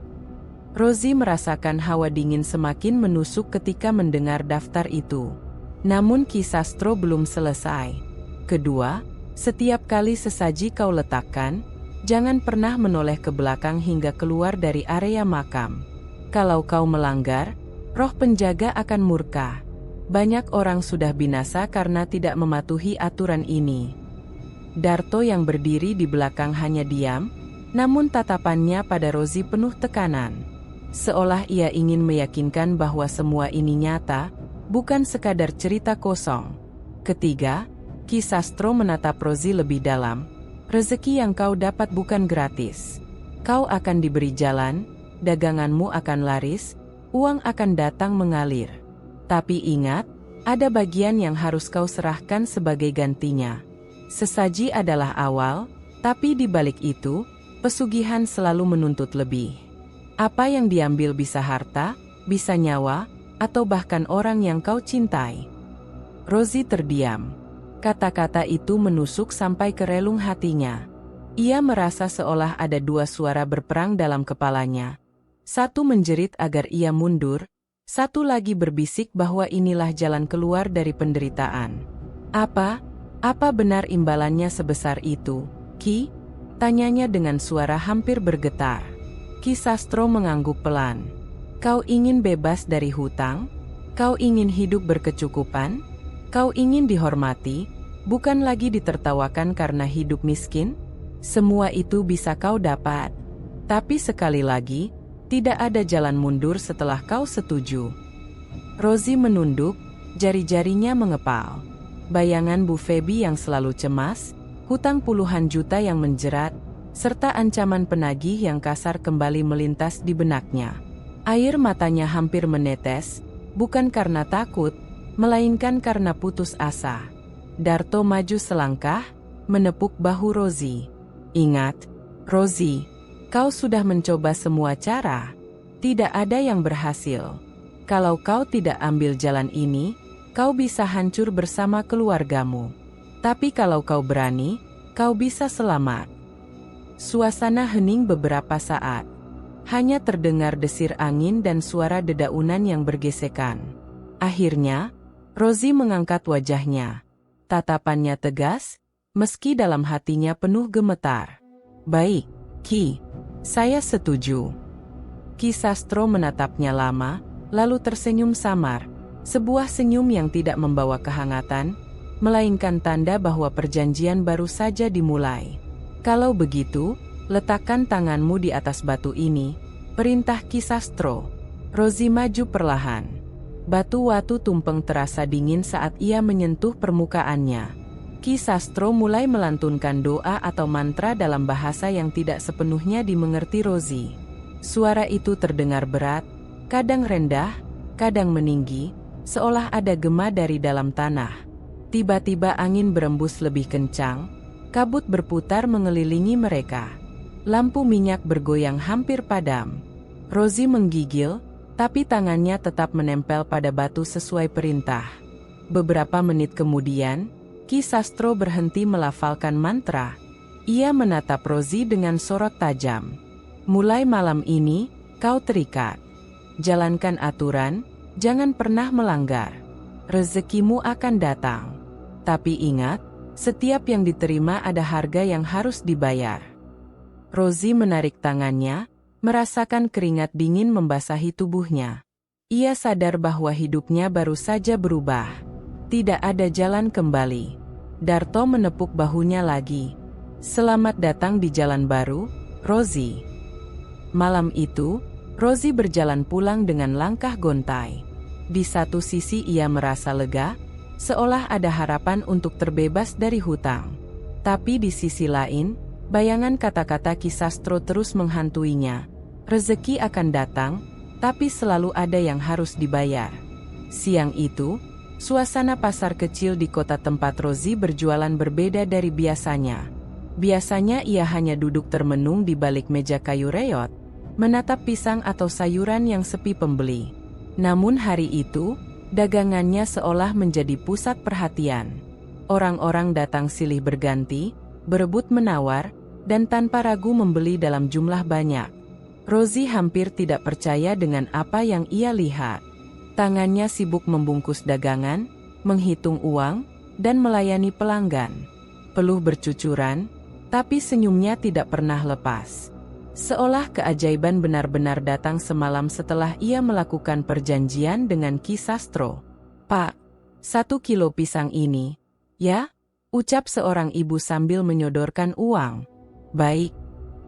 [SPEAKER 1] Rozi merasakan hawa dingin semakin menusuk ketika mendengar daftar itu. Namun Ki Sastro belum selesai. Kedua, setiap kali sesaji kau letakkan, jangan pernah menoleh ke belakang hingga keluar dari area makam. Kalau kau melanggar, roh penjaga akan murka. Banyak orang sudah binasa karena tidak mematuhi aturan ini. Darto yang berdiri di belakang hanya diam, namun tatapannya pada Rozi penuh tekanan. Seolah ia ingin meyakinkan bahwa semua ini nyata, bukan sekadar cerita kosong. Ketiga, Ki Sastro menatap Rozi lebih dalam. Rezeki yang kau dapat bukan gratis. Kau akan diberi jalan, daganganmu akan laris, uang akan datang mengalir. Tapi ingat, ada bagian yang harus kau serahkan sebagai gantinya. Sesaji adalah awal, tapi di balik itu, pesugihan selalu menuntut lebih. Apa yang diambil bisa harta, bisa nyawa, atau bahkan orang yang kau cintai. Rozi terdiam. Kata-kata itu menusuk sampai ke relung hatinya. Ia merasa seolah ada dua suara berperang dalam kepalanya. Satu menjerit agar ia mundur, satu lagi berbisik bahwa inilah jalan keluar dari penderitaan. Apa benar imbalannya sebesar itu, Ki? Tanyanya dengan suara hampir bergetar. Ki Sastro mengangguk pelan. Kau ingin bebas dari hutang? Kau ingin hidup berkecukupan? Kau ingin dihormati, bukan lagi ditertawakan karena hidup miskin? Semua itu bisa kau dapat. Tapi sekali lagi, tidak ada jalan mundur setelah kau setuju. Rozi menunduk, jari-jarinya mengepal. Bayangan Bu Feby yang selalu cemas, hutang puluhan juta yang menjerat, serta ancaman penagih yang kasar kembali melintas di benaknya. Air matanya hampir menetes, bukan karena takut, melainkan karena putus asa. Darto maju selangkah, menepuk bahu Rozi. Ingat, Rozi, kau sudah mencoba semua cara. Tidak ada yang berhasil. Kalau kau tidak ambil jalan ini, kau bisa hancur bersama keluargamu. Tapi kalau kau berani, kau bisa selamat. Suasana hening beberapa saat. Hanya terdengar desir angin dan suara dedaunan yang bergesekan. Akhirnya, Rozi mengangkat wajahnya. Tatapannya tegas, meski dalam hatinya penuh gemetar. Baik, Ki. Saya setuju. Ki Sastro menatapnya lama, lalu tersenyum samar. Sebuah senyum yang tidak membawa kehangatan, melainkan tanda bahwa perjanjian baru saja dimulai. Kalau begitu, letakkan tanganmu di atas batu ini, perintah Ki Sastro. Rozi maju perlahan. Batu-batu tumpeng terasa dingin saat ia menyentuh permukaannya. Ki Sastro mulai melantunkan doa atau mantra dalam bahasa yang tidak sepenuhnya dimengerti Rozi. Suara itu terdengar berat, kadang rendah, kadang meninggi, seolah ada gema dari dalam tanah. Tiba-tiba angin berembus lebih kencang. Kabut berputar mengelilingi mereka. Lampu minyak bergoyang hampir padam. Rozi menggigil, tapi tangannya tetap menempel pada batu sesuai perintah. Beberapa menit kemudian, Ki Sastro berhenti melafalkan mantra. Ia menatap Rozi dengan sorot tajam. Mulai malam ini, kau terikat. Jalankan aturan, jangan pernah melanggar. Rezekimu akan datang. Tapi ingat, setiap yang diterima ada harga yang harus dibayar. Rozi menarik tangannya, merasakan keringat dingin membasahi tubuhnya. Ia sadar bahwa hidupnya baru saja berubah. Tidak ada jalan kembali. Darto menepuk bahunya lagi. Selamat datang di jalan baru, Rozi. Malam itu, Rozi berjalan pulang dengan langkah gontai. Di satu sisi ia merasa lega, seolah ada harapan untuk terbebas dari hutang. Tapi di sisi lain, bayangan kata-kata Ki Sastro terus menghantuinya. Rezeki akan datang, tapi selalu ada yang harus dibayar. Siang itu, suasana pasar kecil di kota tempat Rozi berjualan berbeda dari biasanya. Biasanya ia hanya duduk termenung di balik meja kayu reot, menatap pisang atau sayuran yang sepi pembeli. Namun hari itu, dagangannya seolah menjadi pusat perhatian. Orang-orang datang silih berganti, berebut menawar, dan tanpa ragu membeli dalam jumlah banyak. Rozi hampir tidak percaya dengan apa yang ia lihat. Tangannya sibuk membungkus dagangan, menghitung uang, dan melayani pelanggan. Peluh bercucuran, tapi senyumnya tidak pernah lepas. Seolah keajaiban benar-benar datang semalam setelah ia melakukan perjanjian dengan Ki Sastro. "Pak, 1 kilo pisang ini, ya?" ucap seorang ibu sambil menyodorkan uang. "Baik,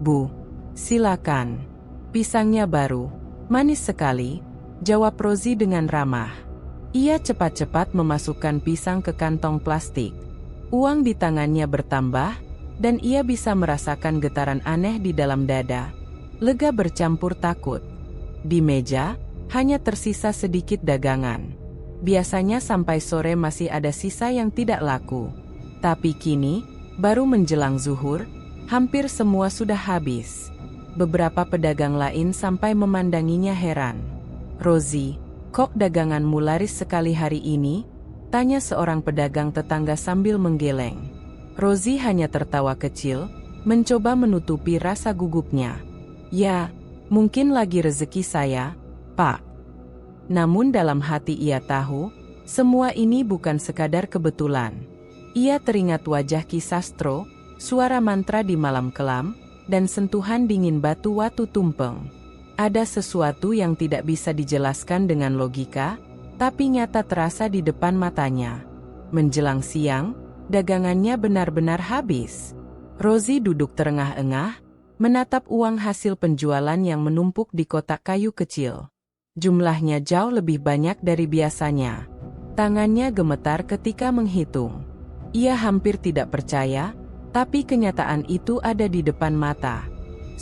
[SPEAKER 1] Bu. Silakan. Pisangnya baru, manis sekali," jawab Rozi dengan ramah. Ia cepat-cepat memasukkan pisang ke kantong plastik. Uang di tangannya bertambah, dan ia bisa merasakan getaran aneh di dalam dada. Lega bercampur takut. Di meja, hanya tersisa sedikit dagangan. Biasanya sampai sore masih ada sisa yang tidak laku. Tapi kini, baru menjelang zuhur, hampir semua sudah habis. Beberapa pedagang lain sampai memandanginya heran. "Rozi, kok daganganmu laris sekali hari ini?" tanya seorang pedagang tetangga sambil menggeleng. Rozi hanya tertawa kecil, mencoba menutupi rasa gugupnya. "Ya, mungkin lagi rezeki saya, Pak." Namun dalam hati ia tahu, semua ini bukan sekadar kebetulan. Ia teringat wajah Ki Sastro, suara mantra di malam kelam, dan sentuhan dingin batu-batu tumpeng. Ada sesuatu yang tidak bisa dijelaskan dengan logika, tapi nyata terasa di depan matanya. Menjelang siang, dagangannya benar-benar habis. Rozi duduk terengah-engah, menatap uang hasil penjualan yang menumpuk di kotak kayu kecil. Jumlahnya jauh lebih banyak dari biasanya. Tangannya gemetar ketika menghitung. Ia hampir tidak percaya, Tapi kenyataan itu ada di depan mata.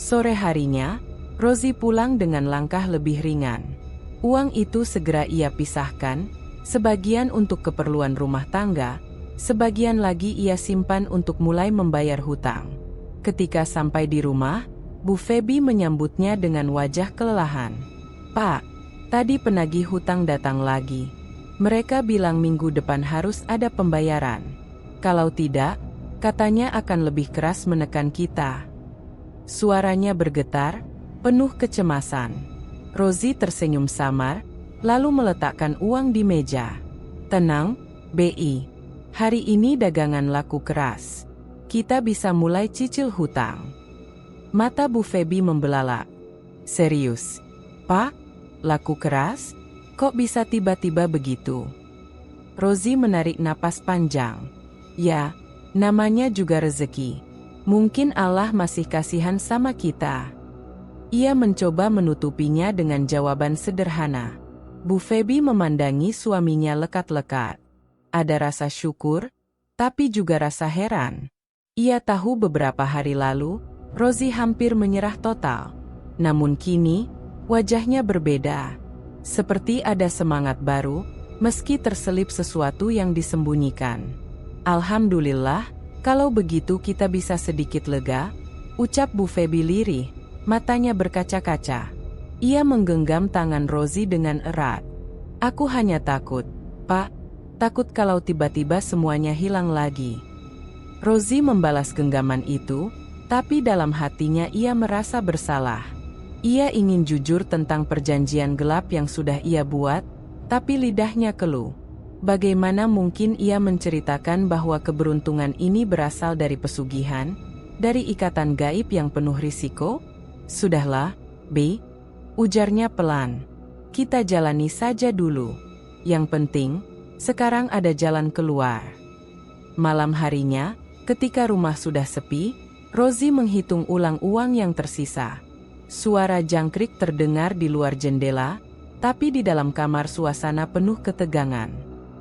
[SPEAKER 1] Sore harinya, Rosie pulang dengan langkah lebih ringan. Uang itu segera ia pisahkan, sebagian untuk keperluan rumah tangga, sebagian lagi ia simpan untuk mulai membayar hutang. Ketika sampai di rumah, Bu Feby menyambutnya dengan wajah kelelahan. "Pak, tadi penagih hutang datang lagi. Mereka bilang minggu depan harus ada pembayaran. Kalau tidak, katanya akan lebih keras menekan kita." Suaranya bergetar, penuh kecemasan. Rosie tersenyum samar, lalu meletakkan uang di meja. "Tenang, BI. Hari ini dagangan laku keras. Kita bisa mulai cicil hutang." Mata Bu Feby membelalak. "Serius, Pak? Laku keras? Kok bisa tiba-tiba begitu?" Rosie menarik napas panjang. "Ya, namanya juga rezeki. Mungkin Allah masih kasihan sama kita." Ia mencoba menutupinya dengan jawaban sederhana. Bu Feby memandangi suaminya lekat-lekat. Ada rasa syukur, tapi juga rasa heran. Ia tahu beberapa hari lalu, Rosie hampir menyerah total. Namun kini, wajahnya berbeda. Seperti ada semangat baru, meski terselip sesuatu yang disembunyikan. "Alhamdulillah, kalau begitu kita bisa sedikit lega," ucap Bu Feby lirih. Matanya berkaca-kaca. Ia menggenggam tangan Rosie dengan erat. "Aku hanya takut, Pak. Takut kalau tiba-tiba semuanya hilang lagi." Rosie membalas genggaman itu, tapi dalam hatinya ia merasa bersalah. Ia ingin jujur tentang perjanjian gelap yang sudah ia buat, tapi lidahnya keluh. Bagaimana mungkin ia menceritakan bahwa keberuntungan ini berasal dari pesugihan, dari ikatan gaib yang penuh risiko? "Sudahlah, B," ujarnya pelan. "Kita jalani saja dulu. Yang penting, sekarang ada jalan keluar." Malam harinya, ketika rumah sudah sepi, Rosie menghitung ulang uang yang tersisa. Suara jangkrik terdengar di luar jendela, tapi di dalam kamar suasana penuh ketegangan.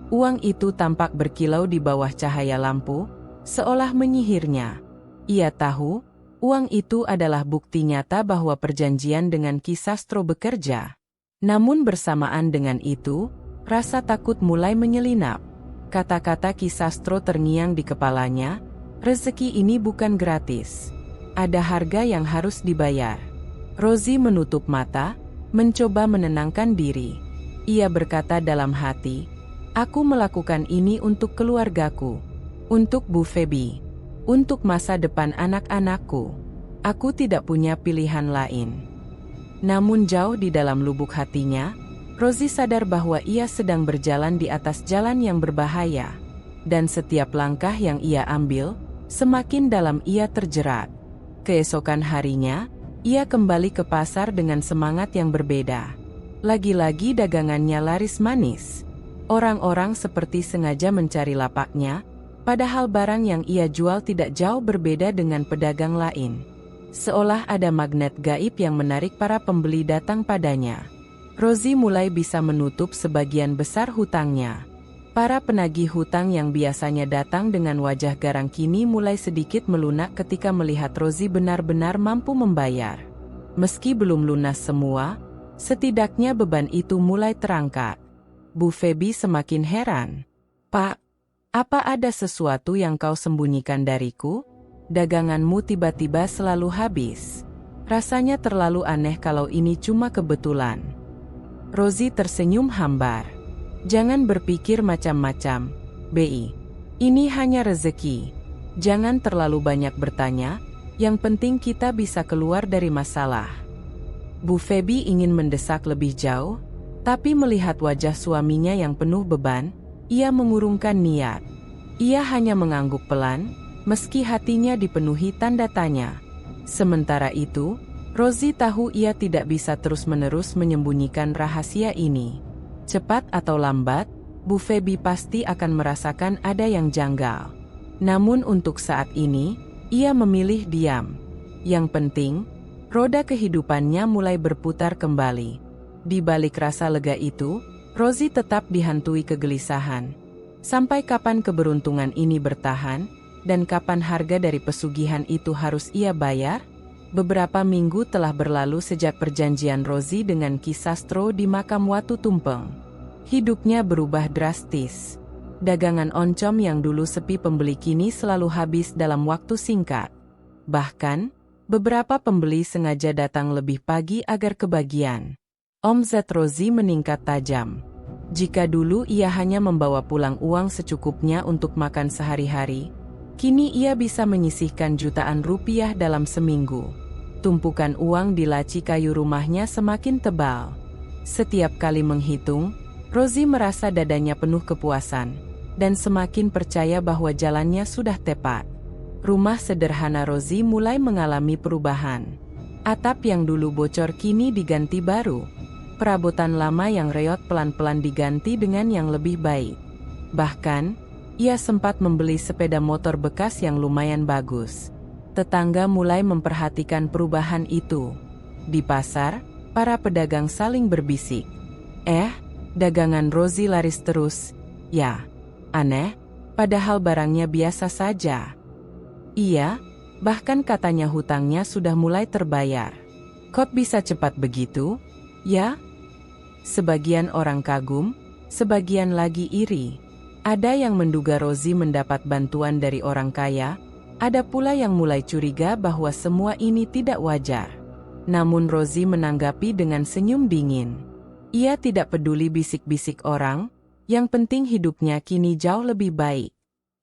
[SPEAKER 1] Uang itu tampak berkilau di bawah cahaya lampu, seolah menyihirnya. Ia tahu, uang itu adalah bukti nyata bahwa perjanjian dengan Ki Sastro bekerja. Namun bersamaan dengan itu, rasa takut mulai menyelinap. Kata-kata Ki Sastro terngiang di kepalanya, "Rezeki ini bukan gratis. Ada harga yang harus dibayar." Rosie menutup mata, mencoba menenangkan diri. Ia berkata dalam hati, "Aku melakukan ini untuk keluargaku, untuk Bu Feby, untuk masa depan anak-anakku. Aku tidak punya pilihan lain." Namun jauh di dalam lubuk hatinya, Rosie sadar bahwa ia sedang berjalan di atas jalan yang berbahaya. Dan setiap langkah yang ia ambil, semakin dalam ia terjerat. Keesokan harinya, ia kembali ke pasar dengan semangat yang berbeda. Lagi-lagi dagangannya laris manis. Orang-orang seperti sengaja mencari lapaknya, padahal barang yang ia jual tidak jauh berbeda dengan pedagang lain. Seolah ada magnet gaib yang menarik para pembeli datang padanya. Rosie mulai bisa menutup sebagian besar hutangnya. Para penagih hutang yang biasanya datang dengan wajah garang kini mulai sedikit melunak ketika melihat Rosie benar-benar mampu membayar. Meski belum lunas semua, setidaknya beban itu mulai terangkat. Bu Feby semakin heran. "Pak, apa ada sesuatu yang kau sembunyikan dariku? Daganganmu tiba-tiba selalu habis. Rasanya terlalu aneh kalau ini cuma kebetulan." Rosie tersenyum hambar. "Jangan berpikir macam-macam, BI. Ini hanya rezeki. Jangan terlalu banyak bertanya, yang penting kita bisa keluar dari masalah." Bu Feby ingin mendesak lebih jauh, tapi melihat wajah suaminya yang penuh beban, ia mengurungkan niat. Ia hanya mengangguk pelan, meski hatinya dipenuhi tanda tanya. Sementara itu, Rosie tahu ia tidak bisa terus-menerus menyembunyikan rahasia ini. Cepat atau lambat, Bu Feby pasti akan merasakan ada yang janggal. Namun untuk saat ini, ia memilih diam. Yang penting, roda kehidupannya mulai berputar kembali. Di balik rasa lega itu, Rosie tetap dihantui kegelisahan. Sampai kapan keberuntungan ini bertahan? Dan kapan harga dari pesugihan itu harus ia bayar? Beberapa minggu telah berlalu sejak perjanjian Rosie dengan Ki Sastro di makam Watu Tumpeng. Hidupnya berubah drastis. Dagangan oncom yang dulu sepi pembeli kini selalu habis dalam waktu singkat. Bahkan, beberapa pembeli sengaja datang lebih pagi agar kebagian. Omzet Rosie meningkat tajam. Jika dulu ia hanya membawa pulang uang secukupnya untuk makan sehari-hari, kini ia bisa menyisihkan jutaan rupiah dalam seminggu. Tumpukan uang di laci kayu rumahnya semakin tebal. Setiap kali menghitung, Rosie merasa dadanya penuh kepuasan, dan semakin percaya bahwa jalannya sudah tepat. Rumah sederhana Rosie mulai mengalami perubahan. Atap yang dulu bocor kini diganti baru. Perabotan lama yang reot pelan-pelan diganti dengan yang lebih baik. Bahkan, ia sempat membeli sepeda motor bekas yang lumayan bagus. Tetangga mulai memperhatikan perubahan itu. Di pasar, para pedagang saling berbisik. Dagangan Rosie laris terus. Ya, aneh, padahal barangnya biasa saja. Iya, bahkan katanya hutangnya sudah mulai terbayar. Kok bisa cepat begitu? Ya? Sebagian orang kagum, sebagian lagi iri. Ada yang menduga Rosie mendapat bantuan dari orang kaya, ada pula yang mulai curiga bahwa semua ini tidak wajar. Namun Rosie menanggapi dengan senyum dingin. Ia tidak peduli bisik-bisik orang, yang penting hidupnya kini jauh lebih baik.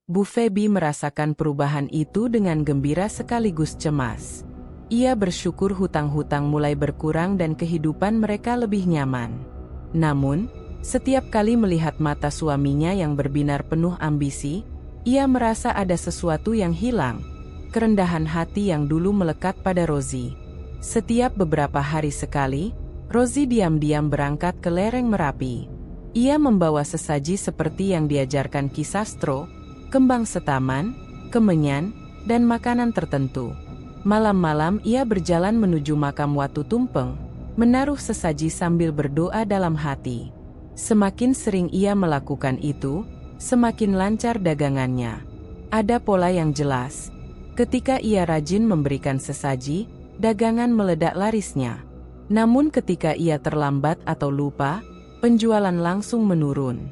[SPEAKER 1] Bu Feby merasakan perubahan itu dengan gembira sekaligus cemas. Ia bersyukur hutang-hutang mulai berkurang dan kehidupan mereka lebih nyaman. Namun, setiap kali melihat mata suaminya yang berbinar penuh ambisi, ia merasa ada sesuatu yang hilang. Kerendahan hati yang dulu melekat pada Rosie. Setiap beberapa hari sekali, Rosie diam-diam berangkat ke lereng Merapi. Ia membawa sesaji seperti yang diajarkan Ki Sastro, kembang setaman, kemenyan, dan makanan tertentu. Malam-malam ia berjalan menuju makam Watu Tumpeng, menaruh sesaji sambil berdoa dalam hati. Semakin sering ia melakukan itu, semakin lancar dagangannya. Ada pola yang jelas. Ketika ia rajin memberikan sesaji, dagangan meledak larisnya. Namun ketika ia terlambat atau lupa, penjualan langsung menurun.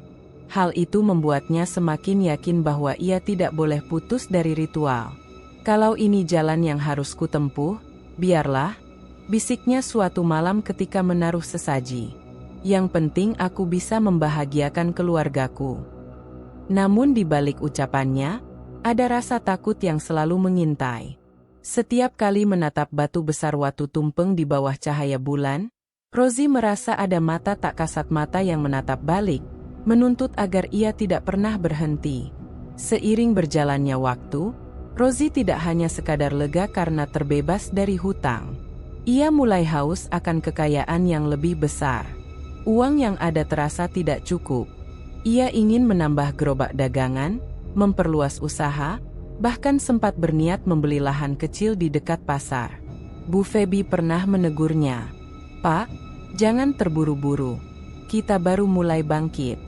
[SPEAKER 1] Hal itu membuatnya semakin yakin bahwa ia tidak boleh putus dari ritual. Kalau ini jalan yang harus kutempuh, biarlah, bisiknya suatu malam ketika menaruh sesaji. Yang penting aku bisa membahagiakan keluargaku. Namun di balik ucapannya, ada rasa takut yang selalu mengintai. Setiap kali menatap batu besar Watu Tumpeng di bawah cahaya bulan, Rosie merasa ada mata tak kasat mata yang menatap balik, menuntut agar ia tidak pernah berhenti. Seiring berjalannya waktu, Rosie tidak hanya sekadar lega karena terbebas dari hutang. Ia mulai haus akan kekayaan yang lebih besar. Uang yang ada terasa tidak cukup. Ia ingin menambah gerobak dagangan, memperluas usaha, bahkan sempat berniat membeli lahan kecil di dekat pasar. Bu Feby pernah menegurnya. "Pak, jangan terburu-buru. Kita baru mulai bangkit.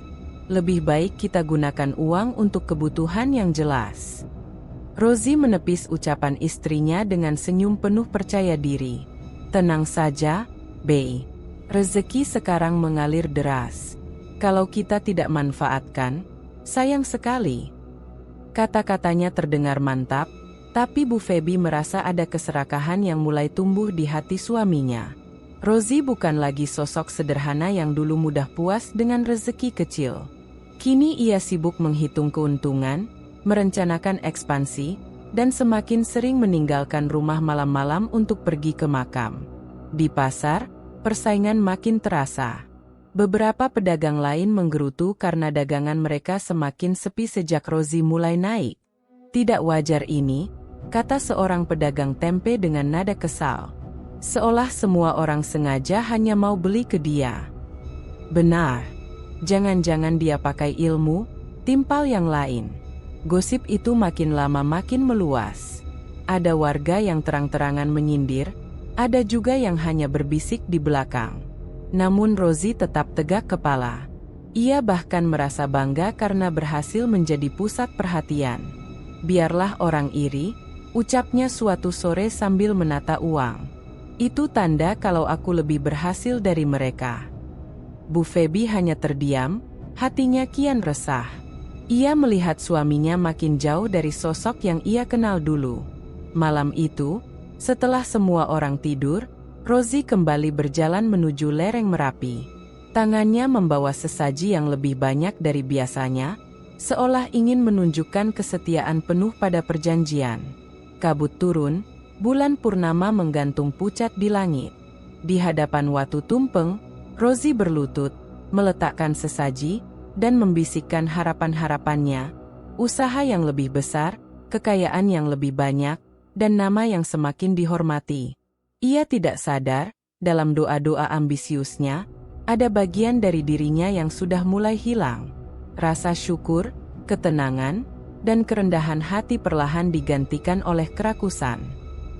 [SPEAKER 1] Lebih baik kita gunakan uang untuk kebutuhan yang jelas." Rosie menepis ucapan istrinya dengan senyum penuh percaya diri. "Tenang saja, Bey. Rezeki sekarang mengalir deras. Kalau kita tidak manfaatkan, sayang sekali." Kata-katanya terdengar mantap, tapi Bu Feby merasa ada keserakahan yang mulai tumbuh di hati suaminya. Rosie bukan lagi sosok sederhana yang dulu mudah puas dengan rezeki kecil. Kini ia sibuk menghitung keuntungan, merencanakan ekspansi, dan semakin sering meninggalkan rumah malam-malam untuk pergi ke makam. Di pasar, persaingan makin terasa. Beberapa pedagang lain menggerutu karena dagangan mereka semakin sepi sejak Rosie mulai naik. "Tidak wajar ini," kata seorang pedagang tempe dengan nada kesal. "Seolah semua orang sengaja hanya mau beli ke dia." "Benar. Jangan-jangan dia pakai ilmu, timpal yang lain." Gosip itu makin lama makin meluas. Ada warga yang terang-terangan menyindir, ada juga yang hanya berbisik di belakang. Namun Rosie tetap tegak kepala. Ia bahkan merasa bangga karena berhasil menjadi pusat perhatian. Biarlah orang iri, ucapnya suatu sore sambil menata uang. Itu tanda kalau aku lebih berhasil dari mereka. Bu Feby hanya terdiam, hatinya kian resah. Ia melihat suaminya makin jauh dari sosok yang ia kenal dulu. Malam itu, setelah semua orang tidur, Rozi kembali berjalan menuju lereng Merapi. Tangannya membawa sesaji yang lebih banyak dari biasanya, seolah ingin menunjukkan kesetiaan penuh pada perjanjian. Kabut turun, bulan purnama menggantung pucat di langit. Di hadapan Watu Tumpeng, Rozi berlutut, meletakkan sesaji, dan membisikkan harapan-harapannya, usaha yang lebih besar, kekayaan yang lebih banyak, dan nama yang semakin dihormati. Ia tidak sadar, dalam doa-doa ambisiusnya, ada bagian dari dirinya yang sudah mulai hilang. Rasa syukur, ketenangan, dan kerendahan hati perlahan digantikan oleh kerakusan.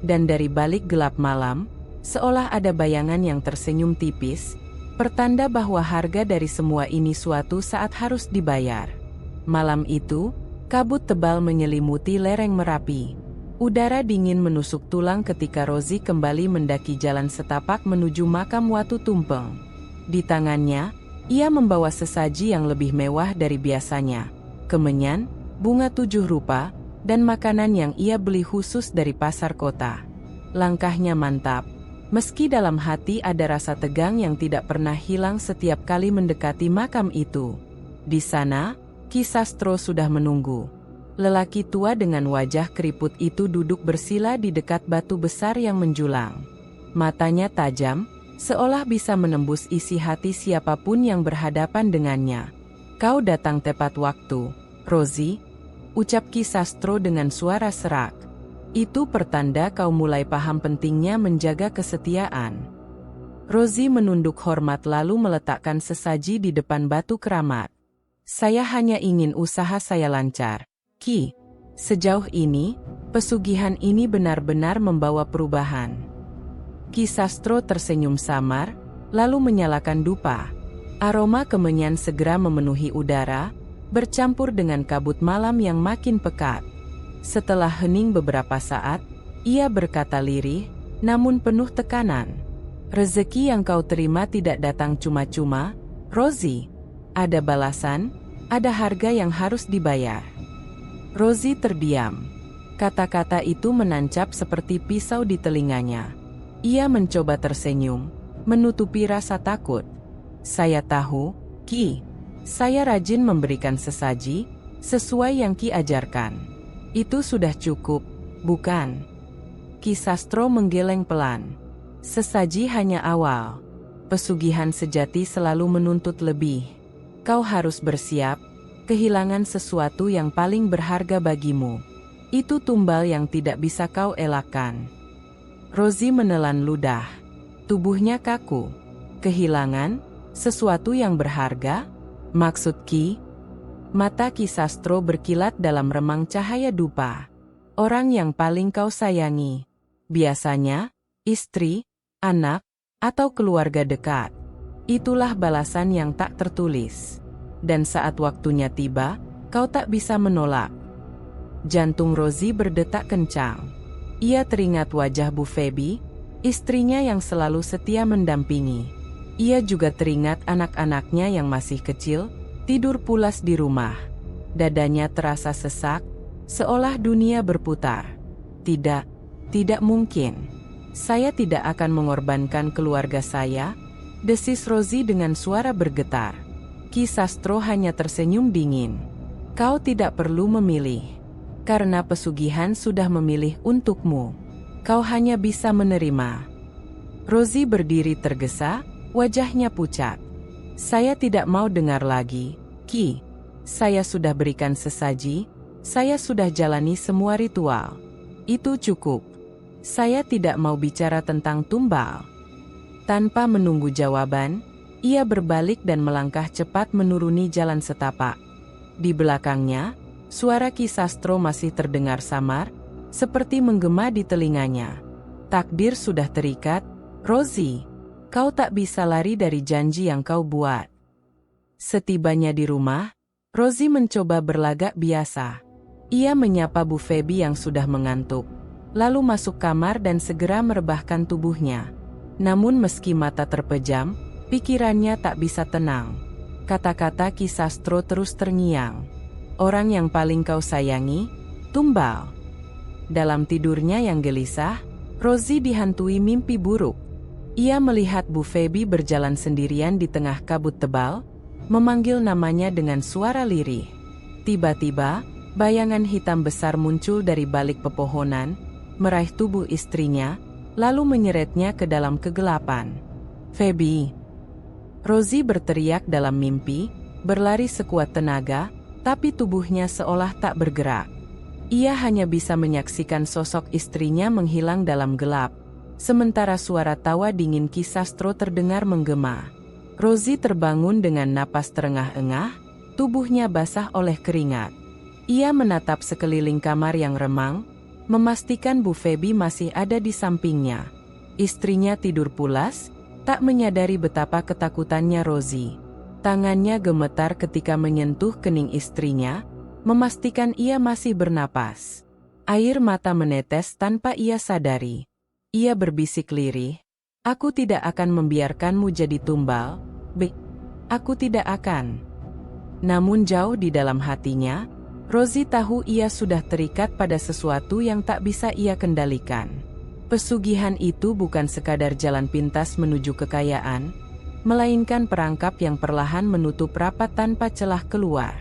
[SPEAKER 1] Dan dari balik gelap malam, seolah ada bayangan yang tersenyum tipis, pertanda bahwa harga dari semua ini suatu saat harus dibayar. Malam itu, kabut tebal menyelimuti lereng Merapi. Udara dingin menusuk tulang ketika Rozi kembali mendaki jalan setapak menuju makam Watu Tumpeng. Di tangannya, ia membawa sesaji yang lebih mewah dari biasanya. Kemenyan, bunga 7 rupa, dan makanan yang ia beli khusus dari pasar kota. Langkahnya mantap, meski dalam hati ada rasa tegang yang tidak pernah hilang setiap kali mendekati makam itu. Di sana, Ki Sastro sudah menunggu. Lelaki tua dengan wajah keriput itu duduk bersila di dekat batu besar yang menjulang. Matanya tajam, seolah bisa menembus isi hati siapapun yang berhadapan dengannya. "Kau datang tepat waktu, Rozi," ucap Ki Sastro dengan suara serak. "Itu pertanda kau mulai paham pentingnya menjaga kesetiaan." Rozi menunduk hormat lalu meletakkan sesaji di depan batu keramat. "Saya hanya ingin usaha saya lancar, Ki. Sejauh ini, pesugihan ini benar-benar membawa perubahan." Ki Sastro tersenyum samar, lalu menyalakan dupa. Aroma kemenyan segera memenuhi udara, bercampur dengan kabut malam yang makin pekat. Setelah hening beberapa saat, ia berkata lirih, namun penuh tekanan. "Rezeki yang kau terima tidak datang cuma-cuma, Rozi. Ada balasan, ada harga yang harus dibayar." Rozi terdiam. Kata-kata itu menancap seperti pisau di telinganya. Ia mencoba tersenyum, menutupi rasa takut. "Saya tahu, Ki. Saya rajin memberikan sesaji, sesuai yang Ki ajarkan. Itu sudah cukup, bukan?" Ki Sastro menggeleng pelan. "Sesaji hanya awal. Pesugihan sejati selalu menuntut lebih. Kau harus bersiap, kehilangan sesuatu yang paling berharga bagimu. Itu tumbal yang tidak bisa kau elakkan." Rozi menelan ludah. Tubuhnya kaku. "Kehilangan sesuatu yang berharga? Maksud Ki?" Mata Ki Sastro berkilat dalam remang cahaya dupa. "Orang yang paling kau sayangi. Biasanya, istri, anak, atau keluarga dekat. Itulah balasan yang tak tertulis. Dan saat waktunya tiba, kau tak bisa menolak." Jantung Rozi berdetak kencang. Ia teringat wajah Bu Feby, istrinya yang selalu setia mendampingi. Ia juga teringat anak-anaknya yang masih kecil, tidur pulas di rumah. Dadanya terasa sesak, seolah dunia berputar. "Tidak, tidak mungkin. Saya tidak akan mengorbankan keluarga saya," desis Rozi dengan suara bergetar. Ki Sastro hanya tersenyum dingin. "Kau tidak perlu memilih. Karena pesugihan sudah memilih untukmu. Kau hanya bisa menerima." Rozi berdiri tergesa, wajahnya pucat. "Saya tidak mau dengar lagi, Ki. Saya sudah berikan sesaji, saya sudah jalani semua ritual. Itu cukup. Saya tidak mau bicara tentang tumbal." Tanpa menunggu jawaban, ia berbalik dan melangkah cepat menuruni jalan setapak. Di belakangnya, suara Ki Sastro masih terdengar samar, seperti menggema di telinganya. "Takdir sudah terikat, Rozi. Kau tak bisa lari dari janji yang kau buat." Setibanya di rumah, Rozi mencoba berlagak biasa. Ia menyapa Bu Feby yang sudah mengantuk, lalu masuk kamar dan segera merebahkan tubuhnya. Namun meski mata terpejam, pikirannya tak bisa tenang. Kata-kata Ki Sastro terus terngiang. Orang yang paling kau sayangi, tumbal. Dalam tidurnya yang gelisah, Rozi dihantui mimpi buruk. Ia melihat Bu Feby berjalan sendirian di tengah kabut tebal, memanggil namanya dengan suara lirih. Tiba-tiba, bayangan hitam besar muncul dari balik pepohonan, meraih tubuh istrinya, lalu menyeretnya ke dalam kegelapan. "Feby!" Rozi berteriak dalam mimpi, berlari sekuat tenaga, tapi tubuhnya seolah tak bergerak. Ia hanya bisa menyaksikan sosok istrinya menghilang dalam gelap, sementara suara tawa dingin Ki Sastro terdengar menggema. Rozi terbangun dengan napas terengah-engah, tubuhnya basah oleh keringat. Ia menatap sekeliling kamar yang remang, memastikan Bu Feby masih ada di sampingnya. Istrinya tidur pulas, tak menyadari betapa ketakutannya Rozi. Tangannya gemetar ketika menyentuh kening istrinya, memastikan ia masih bernapas. Air mata menetes tanpa ia sadari. Ia berbisik lirih, "Aku tidak akan membiarkanmu jadi tumbal, B. Aku tidak akan." Namun jauh di dalam hatinya, Rozi tahu ia sudah terikat pada sesuatu yang tak bisa ia kendalikan. Pesugihan itu bukan sekadar jalan pintas menuju kekayaan, melainkan perangkap yang perlahan menutup rapat tanpa celah keluar.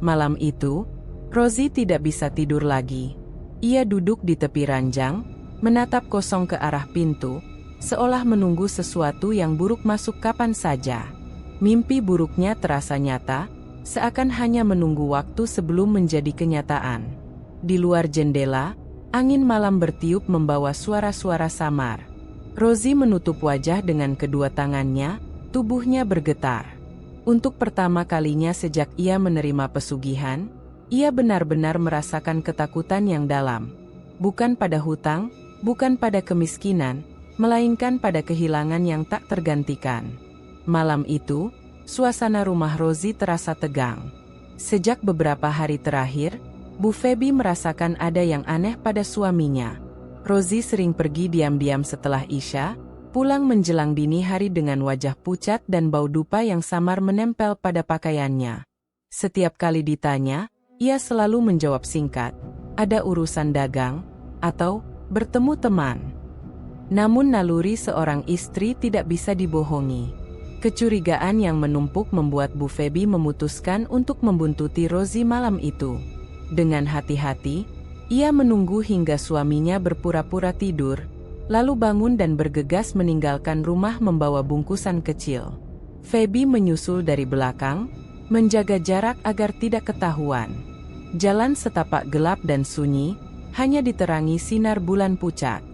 [SPEAKER 1] Malam itu, Rozi tidak bisa tidur lagi. Ia duduk di tepi ranjang, menatap kosong ke arah pintu, seolah menunggu sesuatu yang buruk masuk kapan saja. Mimpi buruknya terasa nyata, seakan hanya menunggu waktu sebelum menjadi kenyataan. Di luar jendela, angin malam bertiup membawa suara-suara samar. Rozi menutup wajah dengan kedua tangannya, tubuhnya bergetar. Untuk pertama kalinya sejak ia menerima pesugihan, ia benar-benar merasakan ketakutan yang dalam. Bukan pada hutang, bukan pada kemiskinan, melainkan pada kehilangan yang tak tergantikan. Malam itu, suasana rumah Rozi terasa tegang. Sejak beberapa hari terakhir, Bu Feby merasakan ada yang aneh pada suaminya. Rozi sering pergi diam-diam setelah Isya, pulang menjelang dini hari dengan wajah pucat dan bau dupa yang samar menempel pada pakaiannya. Setiap kali ditanya, ia selalu menjawab singkat, "Ada urusan dagang," atau "bertemu teman." Namun naluri seorang istri tidak bisa dibohongi. Kecurigaan yang menumpuk membuat Bu Feby memutuskan untuk membuntuti Rozi malam itu. Dengan hati-hati, ia menunggu hingga suaminya berpura-pura tidur, lalu bangun dan bergegas meninggalkan rumah membawa bungkusan kecil. Feby menyusul dari belakang, menjaga jarak agar tidak ketahuan. Jalan setapak gelap dan sunyi, hanya diterangi sinar bulan pucat.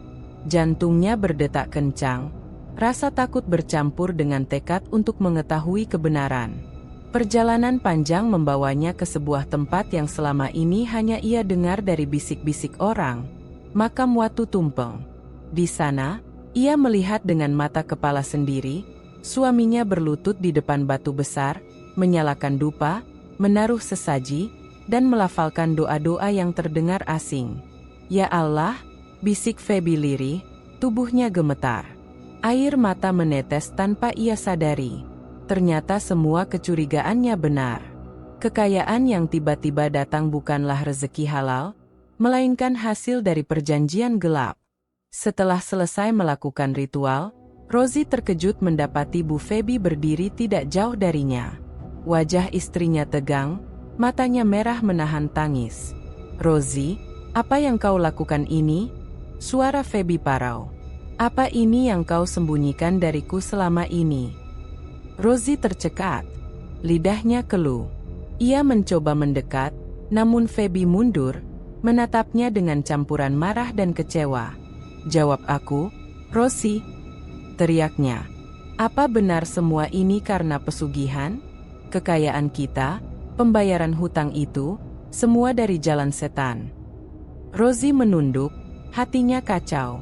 [SPEAKER 1] Jantungnya berdetak kencang. Rasa takut bercampur dengan tekad untuk mengetahui kebenaran. Perjalanan panjang membawanya ke sebuah tempat yang selama ini hanya ia dengar dari bisik-bisik orang, makam Watu Tumpeng. Di sana, ia melihat dengan mata kepala sendiri, suaminya berlutut di depan batu besar, menyalakan dupa, menaruh sesaji, dan melafalkan doa-doa yang terdengar asing. "Ya Allah," bisik Feby lirih, tubuhnya gemetar. Air mata menetes tanpa ia sadari. Ternyata semua kecurigaannya benar. Kekayaan yang tiba-tiba datang bukanlah rezeki halal, melainkan hasil dari perjanjian gelap. Setelah selesai melakukan ritual, Rozi terkejut mendapati Bu Feby berdiri tidak jauh darinya. Wajah istrinya tegang, matanya merah menahan tangis. "Rozi, apa yang kau lakukan ini?" Suara Feby parau. "Apa ini yang kau sembunyikan dariku selama ini?" Rozi tercekat. Lidahnya keluh. Ia mencoba mendekat, namun Feby mundur, menatapnya dengan campuran marah dan kecewa. "Jawab aku, Rozi," teriaknya. "Apa benar semua ini karena pesugihan? Kekayaan kita, pembayaran hutang itu, semua dari jalan setan?" Rozi menunduk, hatinya kacau.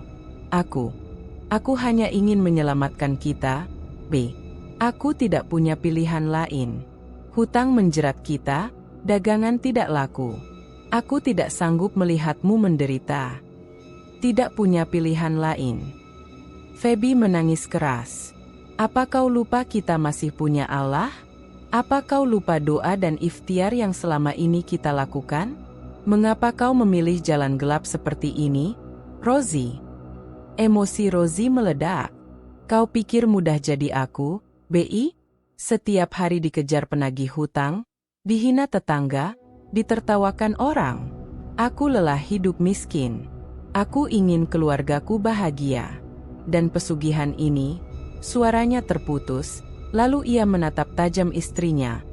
[SPEAKER 1] Aku hanya ingin menyelamatkan kita, B. Aku tidak punya pilihan lain. Hutang menjerat kita, dagangan tidak laku. Aku tidak sanggup melihatmu menderita. Tidak punya pilihan lain. Feby menangis keras. Apa kau lupa kita masih punya Allah? Apa kau lupa doa dan ikhtiar yang selama ini kita lakukan? Mengapa kau memilih jalan gelap seperti ini, Rosie? Emosi Rosie meledak. Kau pikir mudah jadi aku, Bi? Setiap hari dikejar penagih hutang, dihina tetangga, ditertawakan orang. Aku lelah hidup miskin. Aku ingin keluargaku bahagia. Dan pesugihan ini, suaranya terputus, lalu ia menatap tajam istrinya.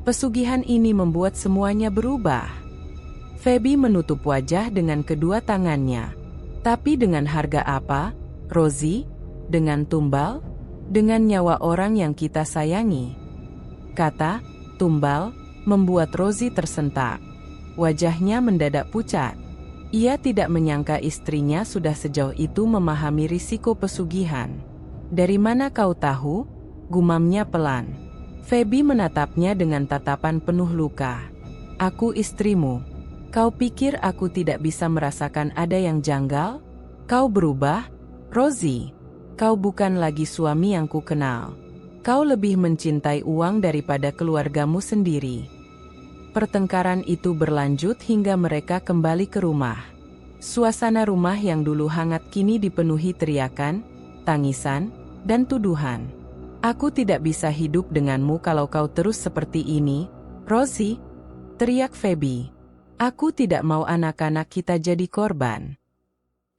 [SPEAKER 1] Pesugihan ini membuat semuanya berubah. Feby menutup wajah dengan kedua tangannya. Tapi dengan harga apa, Rosie? Dengan tumbal? Dengan nyawa orang yang kita sayangi. Kata tumbal membuat Rosie tersentak. Wajahnya mendadak pucat. Ia tidak menyangka istrinya sudah sejauh itu memahami risiko pesugihan. Dari mana kau tahu? Gumamnya pelan. Feby menatapnya dengan tatapan penuh luka. Aku istrimu. Kau pikir aku tidak bisa merasakan ada yang janggal? Kau berubah, Rosie. Kau bukan lagi suami yang ku kenal. Kau lebih mencintai uang daripada keluargamu sendiri. Pertengkaran itu berlanjut hingga mereka kembali ke rumah. Suasana rumah yang dulu hangat kini dipenuhi teriakan, tangisan, dan tuduhan. Aku tidak bisa hidup denganmu kalau kau terus seperti ini, Rosie, teriak Feby. Aku tidak mau anak-anak kita jadi korban.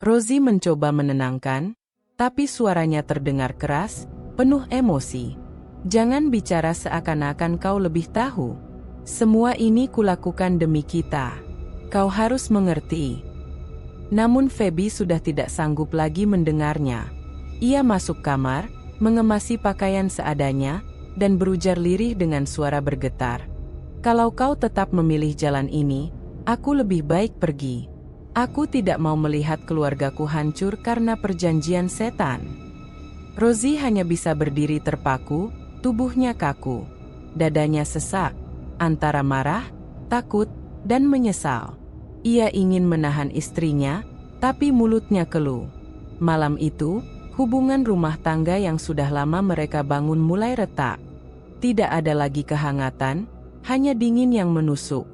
[SPEAKER 1] Rosie mencoba menenangkan, tapi suaranya terdengar keras, penuh emosi. Jangan bicara seakan-akan kau lebih tahu. Semua ini kulakukan demi kita. Kau harus mengerti. Namun Feby sudah tidak sanggup lagi mendengarnya. Ia masuk kamar, mengemasi pakaian seadanya, dan berujar lirih dengan suara bergetar. Kalau kau tetap memilih jalan ini, aku lebih baik pergi. Aku tidak mau melihat keluargaku hancur karena perjanjian setan. Rosie hanya bisa berdiri terpaku, tubuhnya kaku. Dadanya sesak. Antara marah, takut, dan menyesal. Ia ingin menahan istrinya, tapi mulutnya keluh. Malam itu, hubungan rumah tangga yang sudah lama mereka bangun mulai retak. Tidak ada lagi kehangatan, hanya dingin yang menusuk.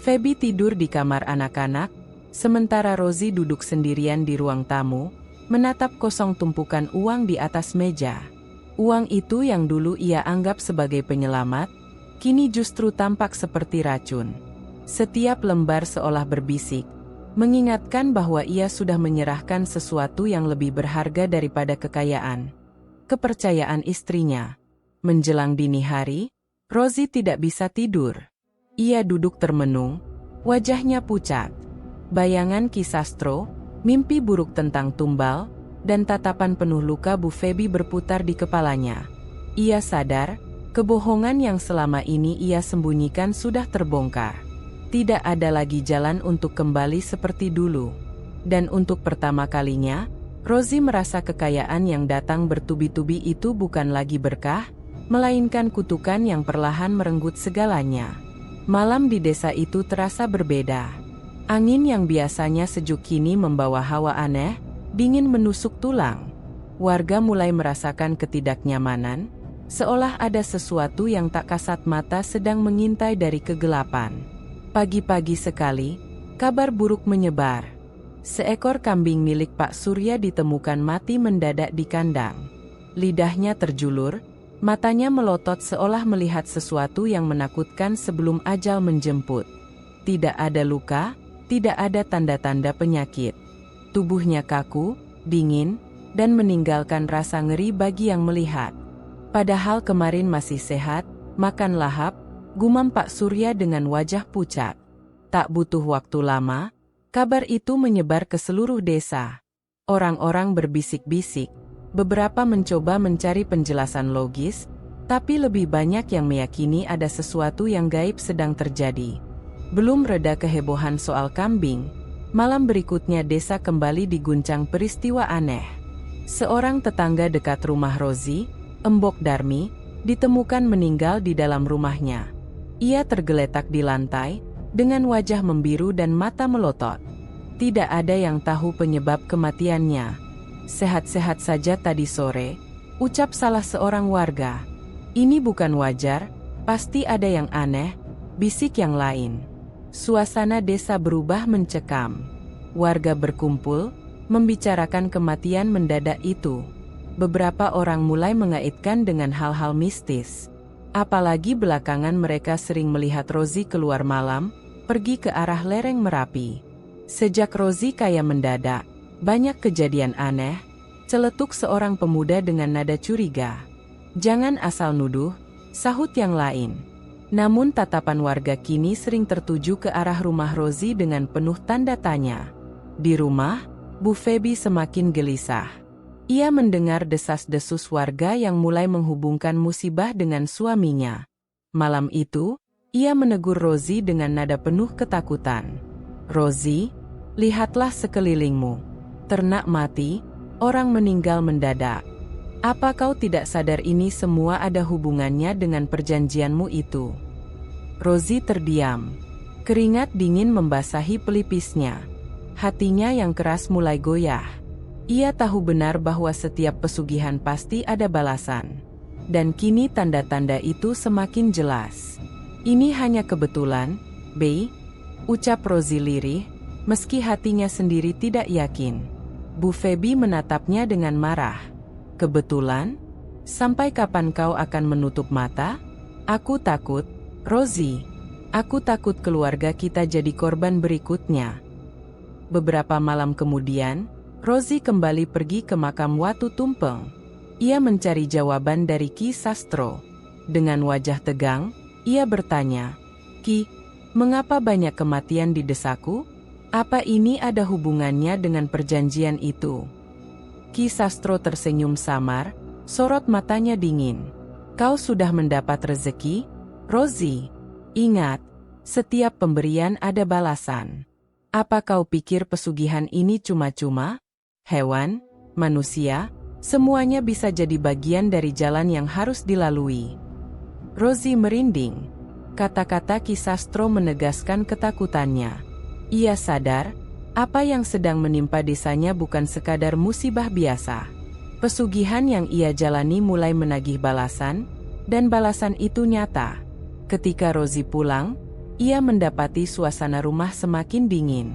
[SPEAKER 1] Feby tidur di kamar anak-anak, sementara Rosie duduk sendirian di ruang tamu, menatap kosong tumpukan uang di atas meja. Uang itu yang dulu ia anggap sebagai penyelamat, kini justru tampak seperti racun. Setiap lembar seolah berbisik, mengingatkan bahwa ia sudah menyerahkan sesuatu yang lebih berharga daripada kekayaan, kepercayaan istrinya. Menjelang dini hari, Rosie tidak bisa tidur. Ia duduk termenung, wajahnya pucat. Bayangan Kisastro, mimpi buruk tentang tumbal, dan tatapan penuh luka Bu Feby berputar di kepalanya. Ia sadar, kebohongan yang selama ini ia sembunyikan sudah terbongkar. Tidak ada lagi jalan untuk kembali seperti dulu. Dan untuk pertama kalinya, Rosie merasa kekayaan yang datang bertubi-tubi itu bukan lagi berkah, melainkan kutukan yang perlahan merenggut segalanya. Malam di desa itu terasa berbeda. Angin yang biasanya sejuk kini membawa hawa aneh, dingin menusuk tulang. Warga mulai merasakan ketidaknyamanan, seolah ada sesuatu yang tak kasat mata sedang mengintai dari kegelapan. Pagi-pagi sekali, kabar buruk menyebar. Seekor kambing milik Pak Surya ditemukan mati mendadak di kandang. Lidahnya terjulur, matanya melotot seolah melihat sesuatu yang menakutkan sebelum ajal menjemput. Tidak ada luka, tidak ada tanda-tanda penyakit. Tubuhnya kaku, dingin, dan meninggalkan rasa ngeri bagi yang melihat. Padahal kemarin masih sehat, makan lahap, gumam Pak Surya dengan wajah pucat. Tak butuh waktu lama, kabar itu menyebar ke seluruh desa. Orang-orang berbisik-bisik, beberapa mencoba mencari penjelasan logis, tapi lebih banyak yang meyakini ada sesuatu yang gaib sedang terjadi. Belum reda kehebohan soal kambing, malam berikutnya desa kembali diguncang peristiwa aneh. Seorang tetangga dekat rumah Rosie, Embok Darmi, ditemukan meninggal di dalam rumahnya. Ia tergeletak di lantai, dengan wajah membiru dan mata melotot. Tidak ada yang tahu penyebab kematiannya. "Sehat-sehat saja tadi sore," ucap salah seorang warga. "Ini bukan wajar, pasti ada yang aneh," bisik yang lain. Suasana desa berubah mencekam. Warga berkumpul, membicarakan kematian mendadak itu. Beberapa orang mulai mengaitkan dengan hal-hal mistis. Apalagi belakangan mereka sering melihat Rozi keluar malam, pergi ke arah lereng Merapi. Sejak Rozi kaya mendadak, banyak kejadian aneh, celetuk seorang pemuda dengan nada curiga. "Jangan asal nuduh," sahut yang lain. Namun tatapan warga kini sering tertuju ke arah rumah Rozi dengan penuh tanda tanya. Di rumah, Bu Feby semakin gelisah. Ia mendengar desas-desus warga yang mulai menghubungkan musibah dengan suaminya. Malam itu, ia menegur Rozi dengan nada penuh ketakutan. "Rozi, lihatlah sekelilingmu. Ternak mati, orang meninggal mendadak. Apa kau tidak sadar ini semua ada hubungannya dengan perjanjianmu itu?" Rozi terdiam. Keringat dingin membasahi pelipisnya. Hatinya yang keras mulai goyah. Ia tahu benar bahwa setiap pesugihan pasti ada balasan. Dan kini tanda-tanda itu semakin jelas. "Ini hanya kebetulan, Bey," ucap Rozi lirih, meski hatinya sendiri tidak yakin. Bu Feby menatapnya dengan marah. "Kebetulan? Sampai kapan kau akan menutup mata? Aku takut, Rozi. Aku takut keluarga kita jadi korban berikutnya." Beberapa malam kemudian, Rozi kembali pergi ke makam Watu Tumpeng. Ia mencari jawaban dari Ki Sastro. Dengan wajah tegang, ia bertanya, "Ki, mengapa banyak kematian di desaku? Apa ini ada hubungannya dengan perjanjian itu?" Ki Sastro tersenyum samar, sorot matanya dingin. "Kau sudah mendapat rezeki, Rozi. Ingat, setiap pemberian ada balasan. Apa kau pikir pesugihan ini cuma-cuma? Hewan, manusia, semuanya bisa jadi bagian dari jalan yang harus dilalui." Rozi merinding. Kata-kata Ki Sastro menegaskan ketakutannya. Ia sadar, apa yang sedang menimpa desanya bukan sekadar musibah biasa. Pesugihan yang ia jalani mulai menagih balasan, dan balasan itu nyata. Ketika Rozi pulang, ia mendapati suasana rumah semakin dingin.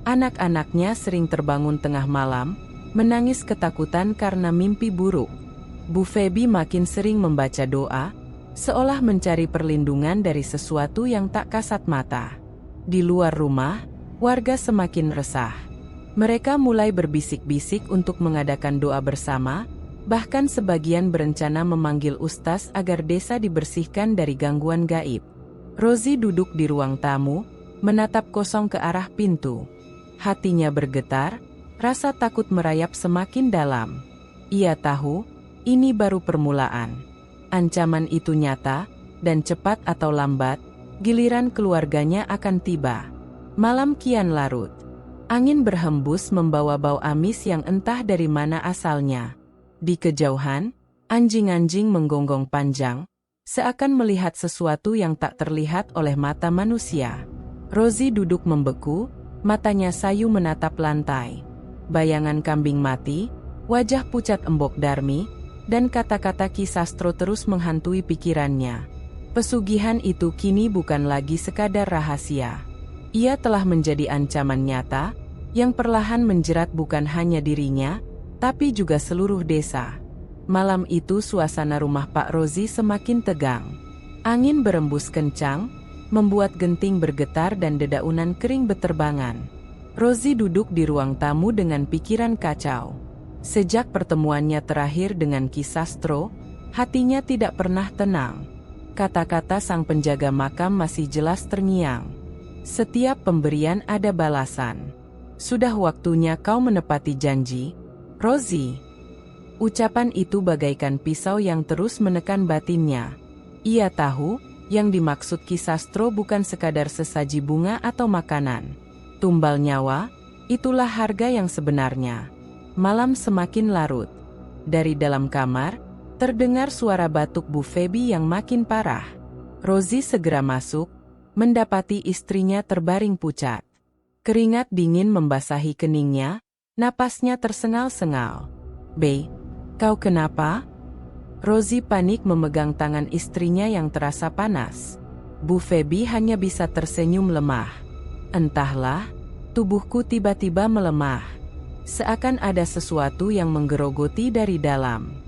[SPEAKER 1] Anak-anaknya sering terbangun tengah malam, menangis ketakutan karena mimpi buruk. Bu Feby makin sering membaca doa, seolah mencari perlindungan dari sesuatu yang tak kasat mata. Di luar rumah, warga semakin resah. Mereka mulai berbisik-bisik untuk mengadakan doa bersama, bahkan sebagian berencana memanggil ustaz agar desa dibersihkan dari gangguan gaib. Rozi duduk di ruang tamu, menatap kosong ke arah pintu. Hatinya bergetar, rasa takut merayap semakin dalam. Ia tahu, ini baru permulaan. Ancaman itu nyata, dan cepat atau lambat, giliran keluarganya akan tiba. Malam kian larut. Angin berhembus membawa bau amis yang entah dari mana asalnya. Di kejauhan, anjing-anjing menggonggong panjang, seakan melihat sesuatu yang tak terlihat oleh mata manusia. Rozi duduk membeku, matanya sayu menatap lantai. Bayangan kambing mati, wajah pucat Embok Darmi, dan kata-kata Ki Sastro terus menghantui pikirannya. Pesugihan itu kini bukan lagi sekadar rahasia. Ia telah menjadi ancaman nyata, yang perlahan menjerat bukan hanya dirinya, tapi juga seluruh desa. Malam itu suasana rumah Pak Rozi semakin tegang. Angin berembus kencang, membuat genting bergetar dan dedaunan kering beterbangan. Rozi duduk di ruang tamu dengan pikiran kacau. Sejak pertemuannya terakhir dengan Ki Sastro, hatinya tidak pernah tenang. Kata-kata sang penjaga makam masih jelas terngiang. "Setiap pemberian ada balasan. Sudah waktunya kau menepati janji, Rozi." Ucapan itu bagaikan pisau yang terus menekan batinnya. Ia tahu, yang dimaksud Ki Sastro bukan sekadar sesaji bunga atau makanan. Tumbal nyawa, itulah harga yang sebenarnya. Malam semakin larut. Dari dalam kamar, terdengar suara batuk Bu Feby yang makin parah. Rozi segera masuk, mendapati istrinya terbaring pucat. Keringat dingin membasahi keningnya, napasnya tersengal-sengal. "Be, kau kenapa?" Rozi panik memegang tangan istrinya yang terasa panas. Bu Feby hanya bisa tersenyum lemah. "Entahlah, tubuhku tiba-tiba melemah. Seakan ada sesuatu yang menggerogoti dari dalam."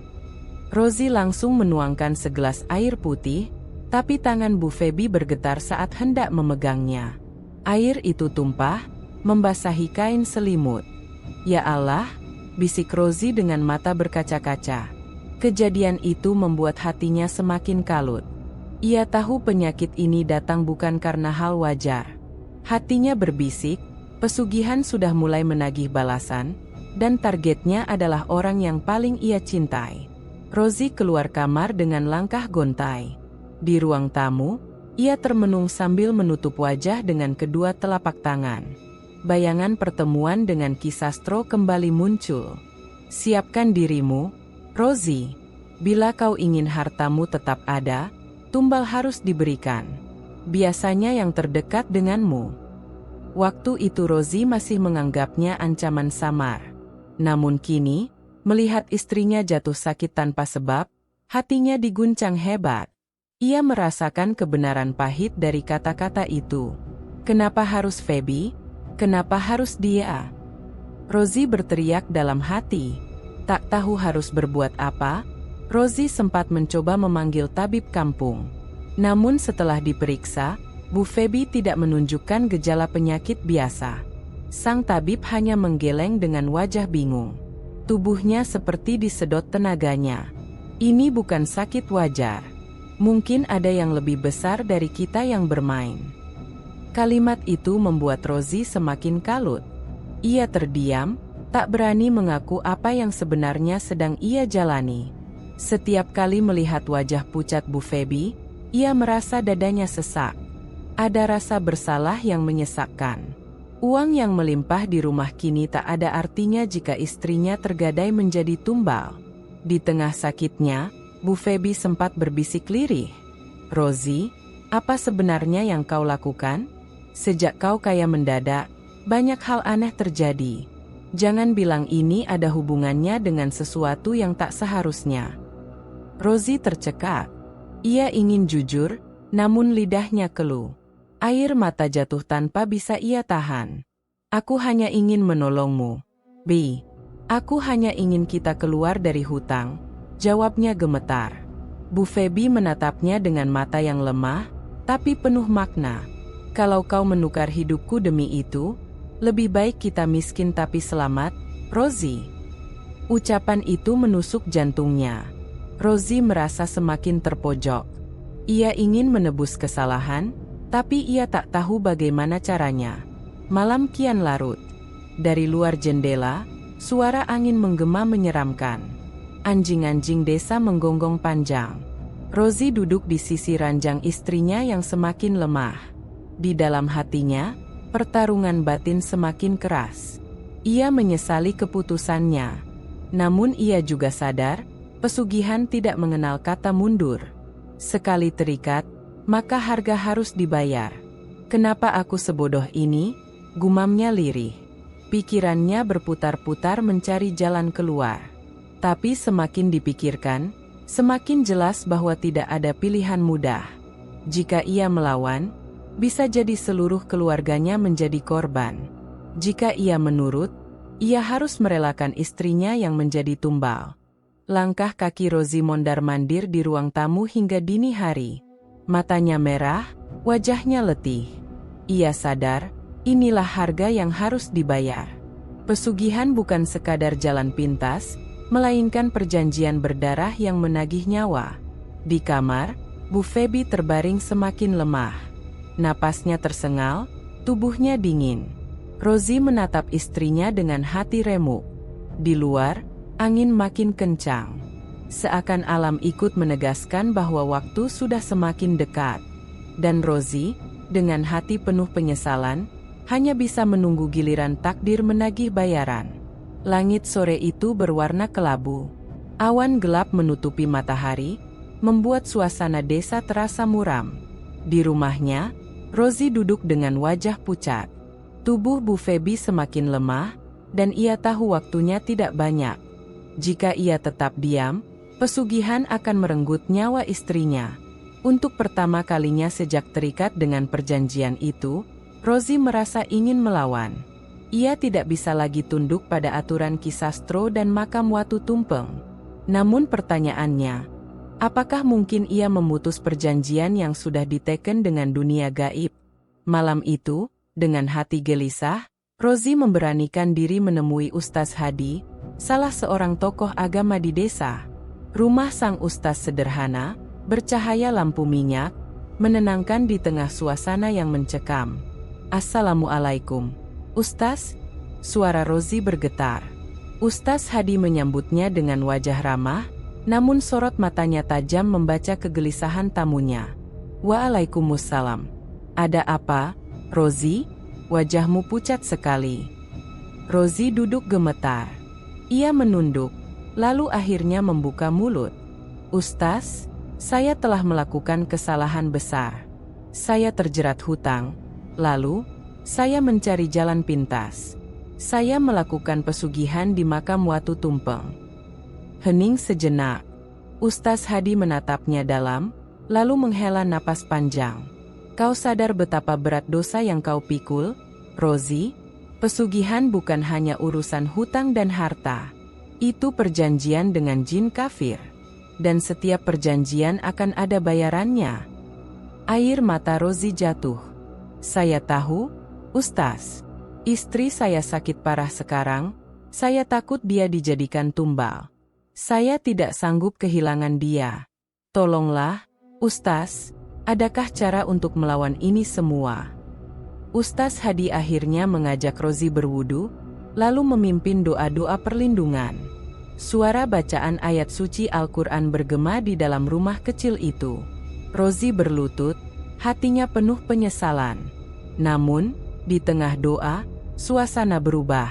[SPEAKER 1] Rozi langsung menuangkan segelas air putih, tapi tangan Bu Feby bergetar saat hendak memegangnya. Air itu tumpah, membasahi kain selimut. "Ya Allah," bisik Rozi dengan mata berkaca-kaca. Kejadian itu membuat hatinya semakin kalut. Ia tahu penyakit ini datang bukan karena hal wajar. Hatinya berbisik, pesugihan sudah mulai menagih balasan, dan targetnya adalah orang yang paling ia cintai. Rozi keluar kamar dengan langkah gontai. Di ruang tamu, ia termenung sambil menutup wajah dengan kedua telapak tangan. Bayangan pertemuan dengan Ki Sastro kembali muncul. "Siapkan dirimu, Rozi. Bila kau ingin hartamu tetap ada, tumbal harus diberikan. Biasanya yang terdekat denganmu." Waktu itu Rozi masih menganggapnya ancaman samar. Namun kini, melihat istrinya jatuh sakit tanpa sebab, hatinya diguncang hebat. Ia merasakan kebenaran pahit dari kata-kata itu. Kenapa harus Feby? Kenapa harus dia? Rozi berteriak dalam hati. Tak tahu harus berbuat apa, Rozi sempat mencoba memanggil tabib kampung. Namun setelah diperiksa, Bu Feby tidak menunjukkan gejala penyakit biasa. Sang tabib hanya menggeleng dengan wajah bingung. Tubuhnya seperti disedot tenaganya. "Ini bukan sakit wajar. Mungkin ada yang lebih besar dari kita yang bermain." Kalimat itu membuat Rozi semakin kalut. Ia terdiam, tak berani mengaku apa yang sebenarnya sedang ia jalani. Setiap kali melihat wajah pucat Bu Feby, ia merasa dadanya sesak. Ada rasa bersalah yang menyesakkan. Uang yang melimpah di rumah kini tak ada artinya jika istrinya tergadai menjadi tumbal. Di tengah sakitnya, Bu Feby sempat berbisik lirih. "Rozi, apa sebenarnya yang kau lakukan? Sejak kau kaya mendadak, banyak hal aneh terjadi. Jangan bilang ini ada hubungannya dengan sesuatu yang tak seharusnya." Rozi tercekat. Ia ingin jujur, namun lidahnya keluh. Air mata jatuh tanpa bisa ia tahan. "Aku hanya ingin menolongmu, Bi. Aku hanya ingin kita keluar dari hutang," jawabnya gemetar. Bu Feby menatapnya dengan mata yang lemah, tapi penuh makna. "Kalau kau menukar hidupku demi itu, lebih baik kita miskin tapi selamat, Rozi." Ucapan itu menusuk jantungnya. Rozi merasa semakin terpojok. Ia ingin menebus kesalahan, tapi ia tak tahu bagaimana caranya. Malam kian larut. Dari luar jendela, suara angin menggema menyeramkan. Anjing-anjing desa menggonggong panjang. Rozi duduk di sisi ranjang istrinya yang semakin lemah. Di dalam hatinya, pertarungan batin semakin keras. Ia menyesali keputusannya. Namun ia juga sadar, pesugihan tidak mengenal kata mundur. Sekali terikat, maka harga harus dibayar. "Kenapa aku sebodoh ini?" gumamnya lirih. Pikirannya berputar-putar mencari jalan keluar. Tapi semakin dipikirkan, semakin jelas bahwa tidak ada pilihan mudah. Jika ia melawan, bisa jadi seluruh keluarganya menjadi korban. Jika ia menurut, ia harus merelakan istrinya yang menjadi tumbal. Langkah kaki Rozi mondar-mandir di ruang tamu hingga dini hari. Matanya merah, wajahnya letih. Ia sadar, inilah harga yang harus dibayar. Pesugihan bukan sekadar jalan pintas, melainkan perjanjian berdarah yang menagih nyawa. Di kamar, Bu Feby terbaring semakin lemah. Napasnya tersengal, tubuhnya dingin. Rozi menatap istrinya dengan hati remuk. Di luar, angin makin kencang. Seakan alam ikut menegaskan bahwa waktu sudah semakin dekat. Dan Rozi, dengan hati penuh penyesalan, hanya bisa menunggu giliran takdir menagih bayaran. Langit sore itu berwarna kelabu. Awan gelap menutupi matahari, membuat suasana desa terasa muram. Di rumahnya, Rosie duduk dengan wajah pucat. Tubuh Bu Feby semakin lemah, dan ia tahu waktunya tidak banyak. Jika ia tetap diam, pesugihan akan merenggut nyawa istrinya. Untuk pertama kalinya sejak terikat dengan perjanjian itu, Rosie merasa ingin melawan. Ia tidak bisa lagi tunduk pada aturan Ki Sastro dan makam Watu Tumpeng. Namun pertanyaannya, apakah mungkin ia memutus perjanjian yang sudah diteken dengan dunia gaib? Malam itu, dengan hati gelisah, Rosie memberanikan diri menemui Ustaz Hadi, salah seorang tokoh agama di desa. Rumah sang Ustaz sederhana, bercahaya lampu minyak, menenangkan di tengah suasana yang mencekam. "Assalamualaikum, Ustaz," suara Rosie bergetar. Ustaz Hadi menyambutnya dengan wajah ramah, namun sorot matanya tajam membaca kegelisahan tamunya. "Waalaikumsalam. Ada apa, Rosie? Wajahmu pucat sekali." Rosie duduk gemetar. Ia menunduk, lalu akhirnya membuka mulut. "Ustaz, saya telah melakukan kesalahan besar. Saya terjerat hutang, lalu saya mencari jalan pintas. Saya melakukan pesugihan di makam Watu Tumpeng." Hening sejenak. Ustaz Hadi menatapnya dalam, lalu menghela napas panjang. "Kau sadar betapa berat dosa yang kau pikul, Rosie? Pesugihan bukan hanya urusan hutang dan harta. Itu perjanjian dengan jin kafir. Dan setiap perjanjian akan ada bayarannya." Air mata Rosie jatuh. "Saya tahu, Ustaz. Istri saya sakit parah sekarang. Saya takut dia dijadikan tumbal. Saya tidak sanggup kehilangan dia. Tolonglah, Ustaz, adakah cara untuk melawan ini semua?" Ustaz Hadi akhirnya mengajak Rosie berwudu, lalu memimpin doa-doa perlindungan. Suara bacaan ayat suci Al-Quran bergema di dalam rumah kecil itu. Rosie berlutut, hatinya penuh penyesalan. Namun, di tengah doa, suasana berubah.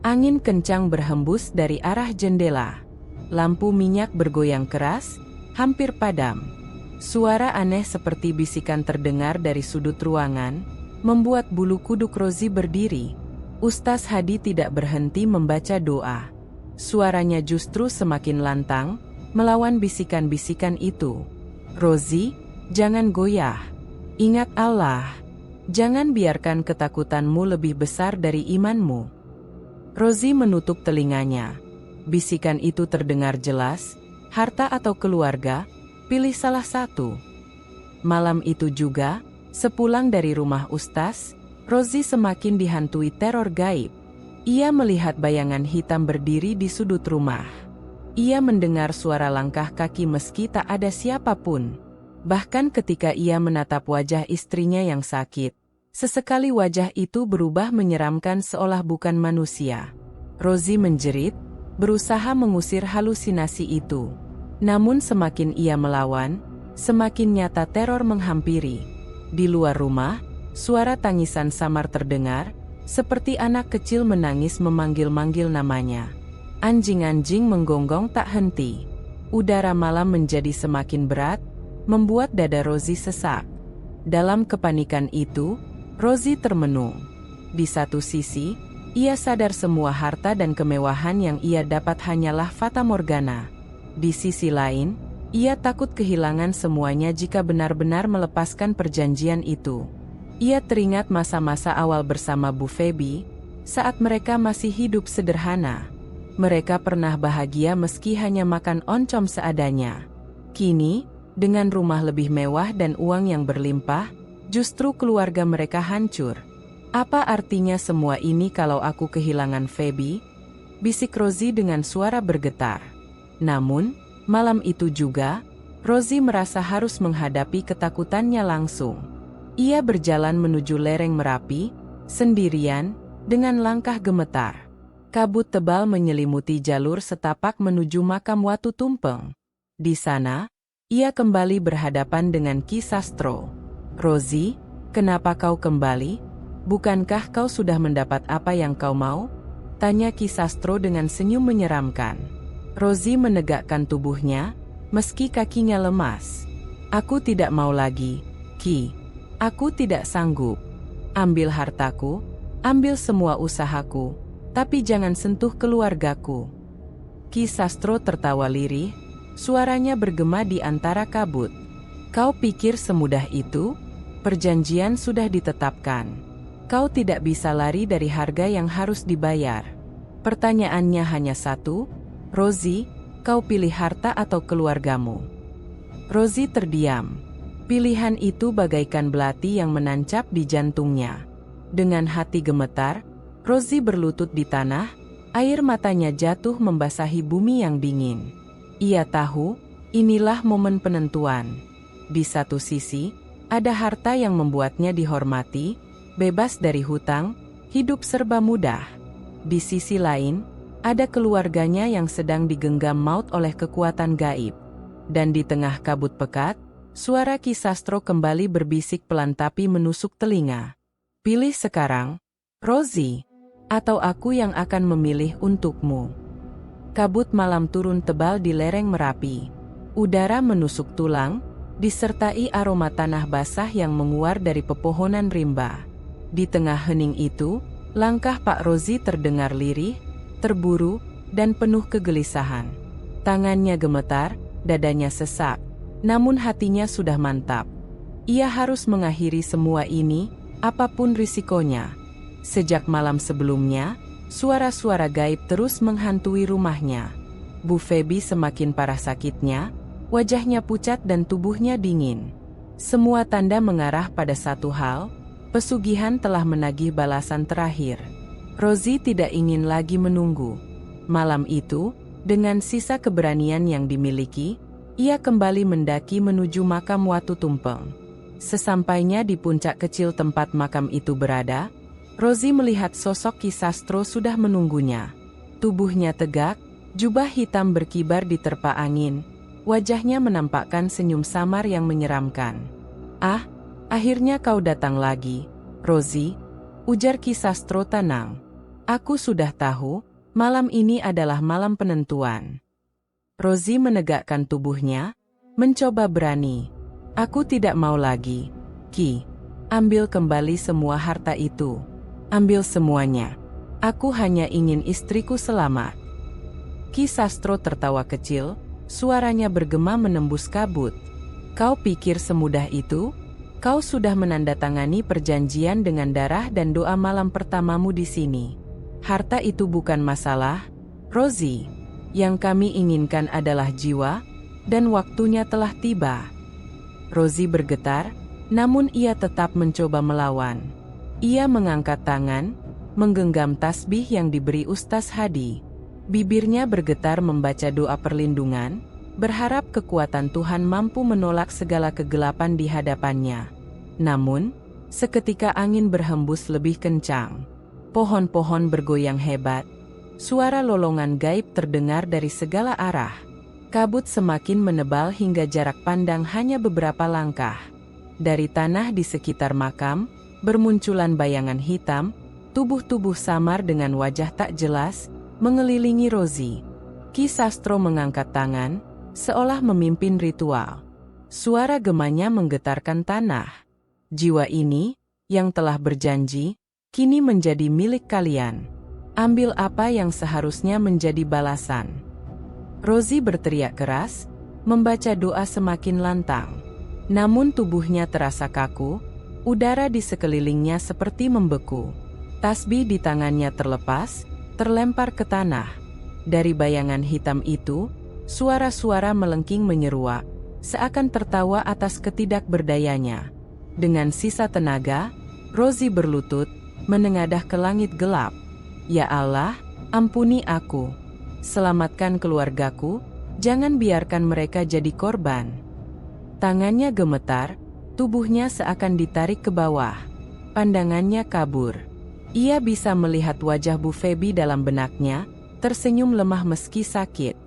[SPEAKER 1] Angin kencang berhembus dari arah jendela. Lampu minyak bergoyang keras, hampir padam. Suara aneh seperti bisikan terdengar dari sudut ruangan, membuat bulu kuduk Rosie berdiri. Ustaz Hadi tidak berhenti membaca doa. Suaranya justru semakin lantang, melawan bisikan-bisikan itu. "Rosie, jangan goyah. Ingat Allah. Jangan biarkan ketakutanmu lebih besar dari imanmu." Rosie menutup telinganya. Bisikan itu terdengar jelas, "Harta atau keluarga, pilih salah satu." Malam itu juga, sepulang dari rumah Ustaz, Rosie semakin dihantui teror gaib. Ia melihat bayangan hitam berdiri di sudut rumah. Ia mendengar suara langkah kaki meski tak ada siapapun. Bahkan ketika ia menatap wajah istrinya yang sakit, sesekali wajah itu berubah menyeramkan seolah bukan manusia. Rosie menjerit, berusaha mengusir halusinasi itu. Namun semakin ia melawan, semakin nyata teror menghampiri. Di luar rumah, suara tangisan samar terdengar, seperti anak kecil menangis memanggil-manggil namanya. Anjing-anjing menggonggong tak henti. Udara malam menjadi semakin berat, membuat dada Rosie sesak. Dalam kepanikan itu, Rosie termenung. Di satu sisi, ia sadar semua harta dan kemewahan yang ia dapat hanyalah fata morgana. Di sisi lain, ia takut kehilangan semuanya jika benar-benar melepaskan perjanjian itu. Ia teringat masa-masa awal bersama Bu Feby, saat mereka masih hidup sederhana. Mereka pernah bahagia meski hanya makan oncom seadanya. Kini, dengan rumah lebih mewah dan uang yang berlimpah, justru keluarga mereka hancur. "Apa artinya semua ini kalau aku kehilangan Feby?" bisik Rosie dengan suara bergetar. Namun, malam itu juga, Rosie merasa harus menghadapi ketakutannya langsung. Ia berjalan menuju lereng Merapi, sendirian, dengan langkah gemetar. Kabut tebal menyelimuti jalur setapak menuju makam Watu Tumpeng. Di sana, ia kembali berhadapan dengan Ki Sastro. "Rosie, kenapa kau kembali? Bukankah kau sudah mendapat apa yang kau mau?" tanya Ki Sastro dengan senyum menyeramkan. Rosie menegakkan tubuhnya, meski kakinya lemas. "Aku tidak mau lagi, Ki. Aku tidak sanggup. Ambil hartaku, ambil semua usahaku, tapi jangan sentuh keluargaku. Ki Sastro tertawa lirih, suaranya bergema di antara kabut. Kau pikir semudah itu? Perjanjian sudah ditetapkan. Kau tidak bisa lari dari harga yang harus dibayar. Pertanyaannya hanya satu, Rosie, kau pilih harta atau keluargamu? Rosie terdiam. Pilihan itu bagaikan belati yang menancap di jantungnya. Dengan hati gemetar, Rosie berlutut di tanah, air matanya jatuh membasahi bumi yang dingin. Ia tahu, inilah momen penentuan. Di satu sisi, ada harta yang membuatnya dihormati, bebas dari hutang, hidup serba mudah. Di sisi lain, ada keluarganya yang sedang digenggam maut oleh kekuatan gaib. Dan di tengah kabut pekat, suara Ki Sastro kembali berbisik pelan tapi menusuk telinga. Pilih sekarang, Rosie, atau aku yang akan memilih untukmu. Kabut malam turun tebal di lereng Merapi. Udara menusuk tulang, disertai aroma tanah basah yang menguar dari pepohonan rimba. Di tengah hening itu, langkah Pak Rosie terdengar lirih, terburu, dan penuh kegelisahan. Tangannya gemetar, dadanya sesak. Namun hatinya sudah mantap. Ia harus mengakhiri semua ini, apapun risikonya. Sejak malam sebelumnya, suara-suara gaib terus menghantui rumahnya. Bu Feby semakin parah sakitnya, wajahnya pucat dan tubuhnya dingin. Semua tanda mengarah pada satu hal, pesugihan telah menagih balasan terakhir. Rosie tidak ingin lagi menunggu. Malam itu, dengan sisa keberanian yang dimiliki, ia kembali mendaki menuju makam Watu Tumpeng. Sesampainya di puncak kecil tempat makam itu berada, Rosie melihat sosok Ki Sastro sudah menunggunya. Tubuhnya tegak, jubah hitam berkibar diterpa angin, wajahnya menampakkan senyum samar yang menyeramkan. "Ah, akhirnya kau datang lagi, Rosie," ujar Ki Sastro tenang. "Aku sudah tahu, malam ini adalah malam penentuan." Rosie menegakkan tubuhnya, mencoba berani. "Aku tidak mau lagi, Ki. Ambil kembali semua harta itu. Ambil semuanya. Aku hanya ingin istriku selamat." Ki Sastro tertawa kecil, suaranya bergema menembus kabut. "Kau pikir semudah itu? Kau sudah menandatangani perjanjian dengan darah dan doa malam pertamamu di sini. Harta itu bukan masalah, Rosie. Yang kami inginkan adalah jiwa, dan waktunya telah tiba." Rosie bergetar, namun ia tetap mencoba melawan. Ia mengangkat tangan, menggenggam tasbih yang diberi Ustaz Hadi. Bibirnya bergetar membaca doa perlindungan, berharap kekuatan Tuhan mampu menolak segala kegelapan di hadapannya. Namun, seketika angin berhembus lebih kencang. Pohon-pohon bergoyang hebat. Suara lolongan gaib terdengar dari segala arah. Kabut semakin menebal hingga jarak pandang hanya beberapa langkah. Dari tanah di sekitar makam, bermunculan bayangan hitam, tubuh-tubuh samar dengan wajah tak jelas, mengelilingi Rosie. Ki Sastro mengangkat tangan, seolah memimpin ritual. Suara gemanya menggetarkan tanah. "Jiwa ini, yang telah berjanji, kini menjadi milik kalian. Ambil apa yang seharusnya menjadi balasan." Rosie berteriak keras, membaca doa semakin lantang. Namun tubuhnya terasa kaku, udara di sekelilingnya seperti membeku. Tasbih di tangannya terlepas, terlempar ke tanah. Dari bayangan hitam itu, suara-suara melengking menyeruak, seakan tertawa atas ketidakberdayanya. Dengan sisa tenaga, Rosie berlutut, menengadah ke langit gelap. "Ya Allah, ampuni aku. Selamatkan keluargaku, jangan biarkan mereka jadi korban." Tangannya gemetar, tubuhnya seakan ditarik ke bawah. Pandangannya kabur. Ia bisa melihat wajah Bu Feby dalam benaknya, tersenyum lemah meski sakit.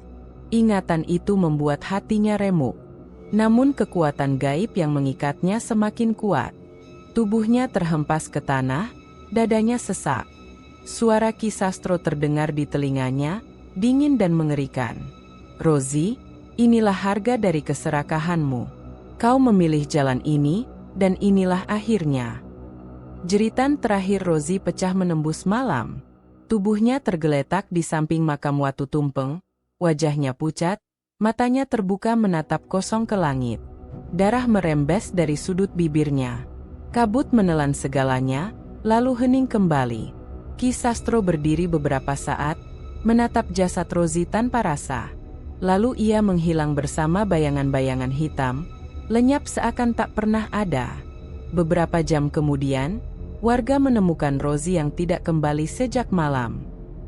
[SPEAKER 1] Ingatan itu membuat hatinya remuk. Namun kekuatan gaib yang mengikatnya semakin kuat. Tubuhnya terhempas ke tanah, dadanya sesak. Suara Ki Sastro terdengar di telinganya, dingin dan mengerikan. "Rosie, inilah harga dari keserakahanmu. Kau memilih jalan ini, dan inilah akhirnya. Jeritan terakhir Rozi pecah menembus malam. Tubuhnya tergeletak di samping makam Watu Tumpeng, wajahnya pucat, matanya terbuka menatap kosong ke langit. Darah merembes dari sudut bibirnya. Kabut menelan segalanya, lalu hening kembali. Ki Sastro berdiri beberapa saat, menatap jasad Rozi tanpa rasa. Lalu ia menghilang bersama bayangan-bayangan hitam, lenyap seakan tak pernah ada. Beberapa jam kemudian, warga menemukan Rozi yang tidak kembali sejak malam.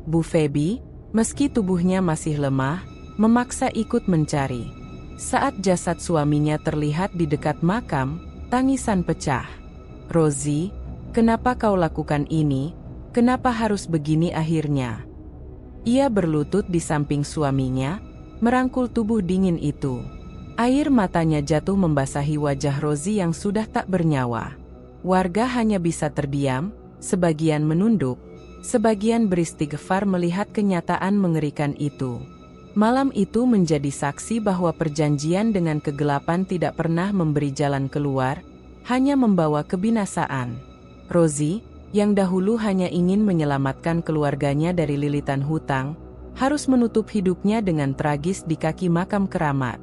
[SPEAKER 1] Bu Febi, meski tubuhnya masih lemah, memaksa ikut mencari. Saat jasad suaminya terlihat di dekat makam, tangisan pecah. "Rozi, kenapa kau lakukan ini? Kenapa harus begini akhirnya?" Ia berlutut di samping suaminya, merangkul tubuh dingin itu. Air matanya jatuh membasahi wajah Rozi yang sudah tak bernyawa. Warga hanya bisa terdiam, sebagian menunduk, sebagian beristighfar melihat kenyataan mengerikan itu. Malam itu menjadi saksi bahwa perjanjian dengan kegelapan tidak pernah memberi jalan keluar, hanya membawa kebinasaan. Rozi, yang dahulu hanya ingin menyelamatkan keluarganya dari lilitan hutang, harus menutup hidupnya dengan tragis di kaki makam keramat.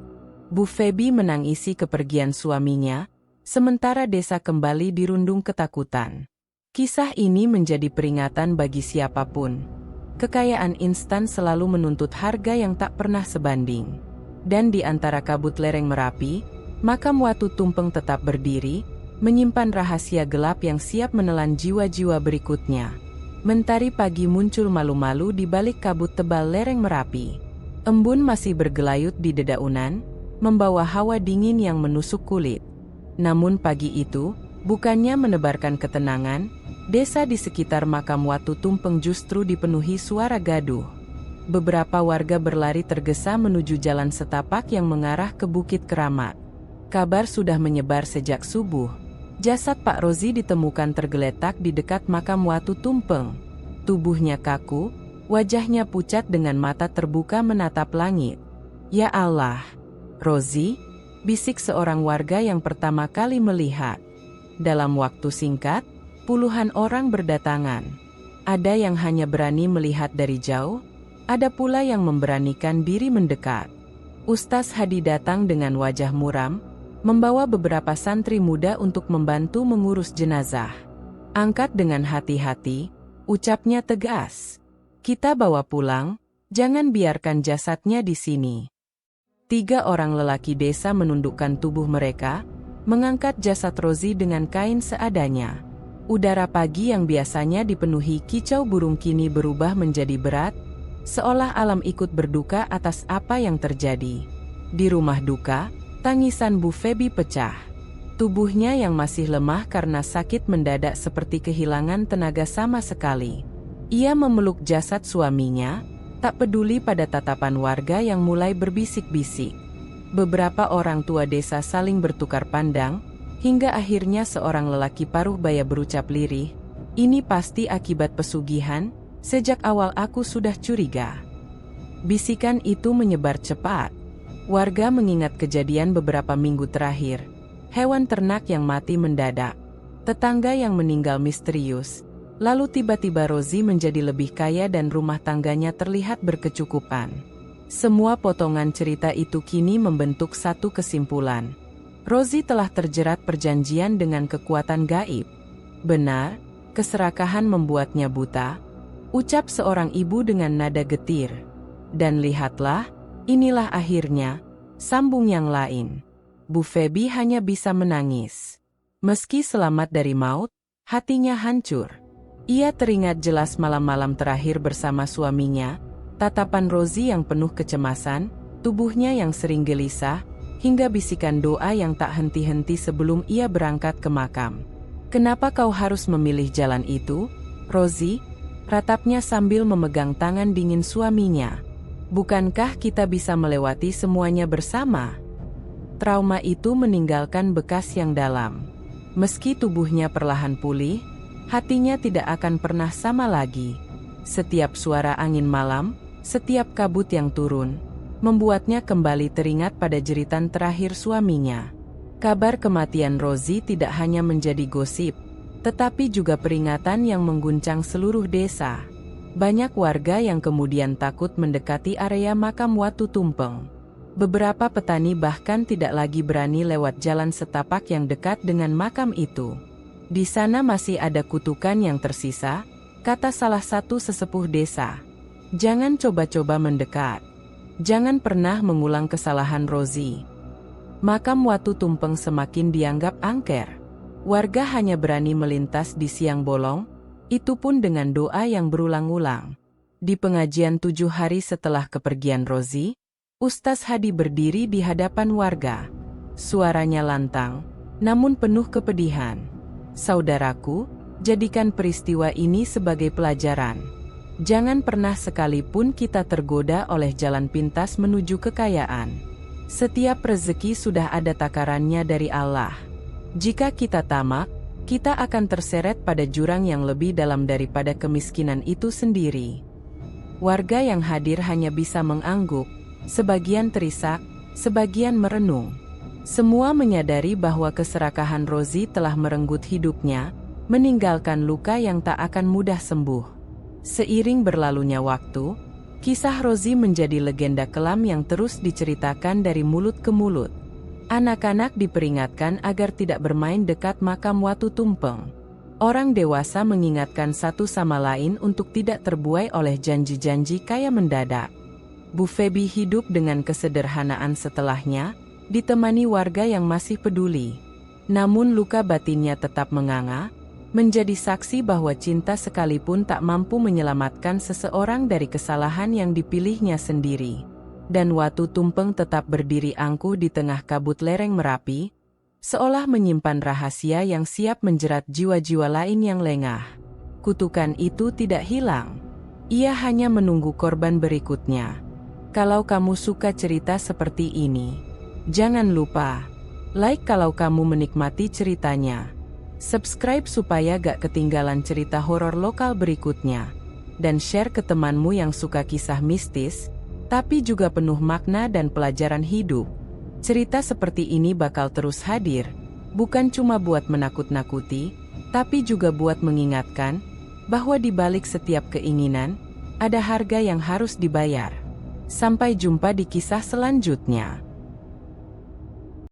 [SPEAKER 1] Bu Febi menangisi kepergian suaminya, sementara desa kembali dirundung ketakutan. Kisah ini menjadi peringatan bagi siapapun. Kekayaan instan selalu menuntut harga yang tak pernah sebanding. Dan di antara kabut lereng Merapi, makam Watu Tumpeng tetap berdiri, menyimpan rahasia gelap yang siap menelan jiwa-jiwa berikutnya. Mentari pagi muncul malu-malu di balik kabut tebal lereng Merapi. Embun masih bergelayut di dedaunan, membawa hawa dingin yang menusuk kulit. Namun pagi itu, bukannya menebarkan ketenangan, desa di sekitar makam Watu Tumpeng justru dipenuhi suara gaduh. Beberapa warga berlari tergesa menuju jalan setapak yang mengarah ke Bukit Keramat. Kabar sudah menyebar sejak subuh. Jasad Pak Rozi ditemukan tergeletak di dekat makam Watu Tumpeng. Tubuhnya kaku, wajahnya pucat dengan mata terbuka menatap langit. "Ya Allah, Rozi," bisik seorang warga yang pertama kali melihat. Dalam waktu singkat, puluhan orang berdatangan. Ada yang hanya berani melihat dari jauh, ada pula yang memberanikan diri mendekat. Ustaz Hadi datang dengan wajah muram, membawa beberapa santri muda untuk membantu mengurus jenazah. "Angkat dengan hati-hati," ucapnya tegas. "Kita bawa pulang, jangan biarkan jasadnya di sini." 3 orang lelaki desa menundukkan tubuh mereka, mengangkat jasad Rozi dengan kain seadanya. Udara pagi yang biasanya dipenuhi kicau burung kini berubah menjadi berat, seolah alam ikut berduka atas apa yang terjadi. Di rumah duka, tangisan Bu Febi pecah. Tubuhnya yang masih lemah karena sakit mendadak seperti kehilangan tenaga sama sekali. Ia memeluk jasad suaminya, tak peduli pada tatapan warga yang mulai berbisik-bisik. Beberapa orang tua desa saling bertukar pandang, hingga akhirnya seorang lelaki paruh baya berucap lirih, "Ini pasti akibat pesugihan, sejak awal aku sudah curiga." Bisikan itu menyebar cepat. Warga mengingat kejadian beberapa minggu terakhir. Hewan ternak yang mati mendadak, tetangga yang meninggal misterius, lalu tiba-tiba Rozi menjadi lebih kaya dan rumah tangganya terlihat berkecukupan. Semua potongan cerita itu kini membentuk satu kesimpulan. Rozi telah terjerat perjanjian dengan kekuatan gaib. Benar, keserakahan membuatnya buta, ucap seorang ibu dengan nada getir. Dan lihatlah, inilah akhirnya, sambung yang lain. Bu Febi hanya bisa menangis. Meski selamat dari maut, hatinya hancur. Ia teringat jelas malam-malam terakhir bersama suaminya, tatapan Rozi yang penuh kecemasan, tubuhnya yang sering gelisah, hingga bisikan doa yang tak henti-henti sebelum ia berangkat ke makam. "Kenapa kau harus memilih jalan itu, Rozi?" ratapnya sambil memegang tangan dingin suaminya. "Bukankah kita bisa melewati semuanya bersama?" Trauma itu meninggalkan bekas yang dalam. Meski tubuhnya perlahan pulih, hatinya tidak akan pernah sama lagi. Setiap suara angin malam, setiap kabut yang turun, membuatnya kembali teringat pada jeritan terakhir suaminya. Kabar kematian Rozi tidak hanya menjadi gosip, tetapi juga peringatan yang mengguncang seluruh desa. Banyak warga yang kemudian takut mendekati area makam Watu Tumpeng. Beberapa petani bahkan tidak lagi berani lewat jalan setapak yang dekat dengan makam itu. Di sana masih ada kutukan yang tersisa, kata salah satu sesepuh desa. Jangan coba-coba mendekat. Jangan pernah mengulang kesalahan Rozi. Makam Watu Tumpeng semakin dianggap angker. Warga hanya berani melintas di siang bolong, itu pun dengan doa yang berulang-ulang. Di pengajian 7 hari setelah kepergian Rozi, Ustaz Hadi berdiri di hadapan warga. Suaranya lantang, namun penuh kepedihan. Saudaraku, jadikan peristiwa ini sebagai pelajaran. Jangan pernah sekalipun kita tergoda oleh jalan pintas menuju kekayaan. Setiap rezeki sudah ada takarannya dari Allah. Jika kita tamak, kita akan terseret pada jurang yang lebih dalam daripada kemiskinan itu sendiri. Warga yang hadir hanya bisa mengangguk, sebagian terisak, sebagian merenung. Semua menyadari bahwa keserakahan Rozi telah merenggut hidupnya, meninggalkan luka yang tak akan mudah sembuh. Seiring berlalunya waktu, kisah Rozi menjadi legenda kelam yang terus diceritakan dari mulut ke mulut. Anak-anak diperingatkan agar tidak bermain dekat makam Watu Tumpeng. Orang dewasa mengingatkan satu sama lain untuk tidak terbuai oleh janji-janji kaya mendadak. Bu Febi hidup dengan kesederhanaan setelahnya, ditemani warga yang masih peduli. Namun luka batinnya tetap menganga, menjadi saksi bahwa cinta sekalipun tak mampu menyelamatkan seseorang dari kesalahan yang dipilihnya sendiri. Dan Watu Tumpeng tetap berdiri angkuh di tengah kabut lereng Merapi, seolah menyimpan rahasia yang siap menjerat jiwa-jiwa lain yang lengah. Kutukan itu tidak hilang. Ia hanya menunggu korban berikutnya. Kalau kamu suka cerita seperti ini, jangan lupa like kalau kamu menikmati ceritanya. Subscribe supaya gak ketinggalan cerita horor lokal berikutnya. Dan share ke temanmu yang suka kisah mistis, tapi juga penuh makna dan pelajaran hidup. Cerita seperti ini bakal terus hadir, bukan cuma buat menakut-nakuti, tapi juga buat mengingatkan, bahwa di balik setiap keinginan, ada harga yang harus dibayar. Sampai jumpa di kisah selanjutnya.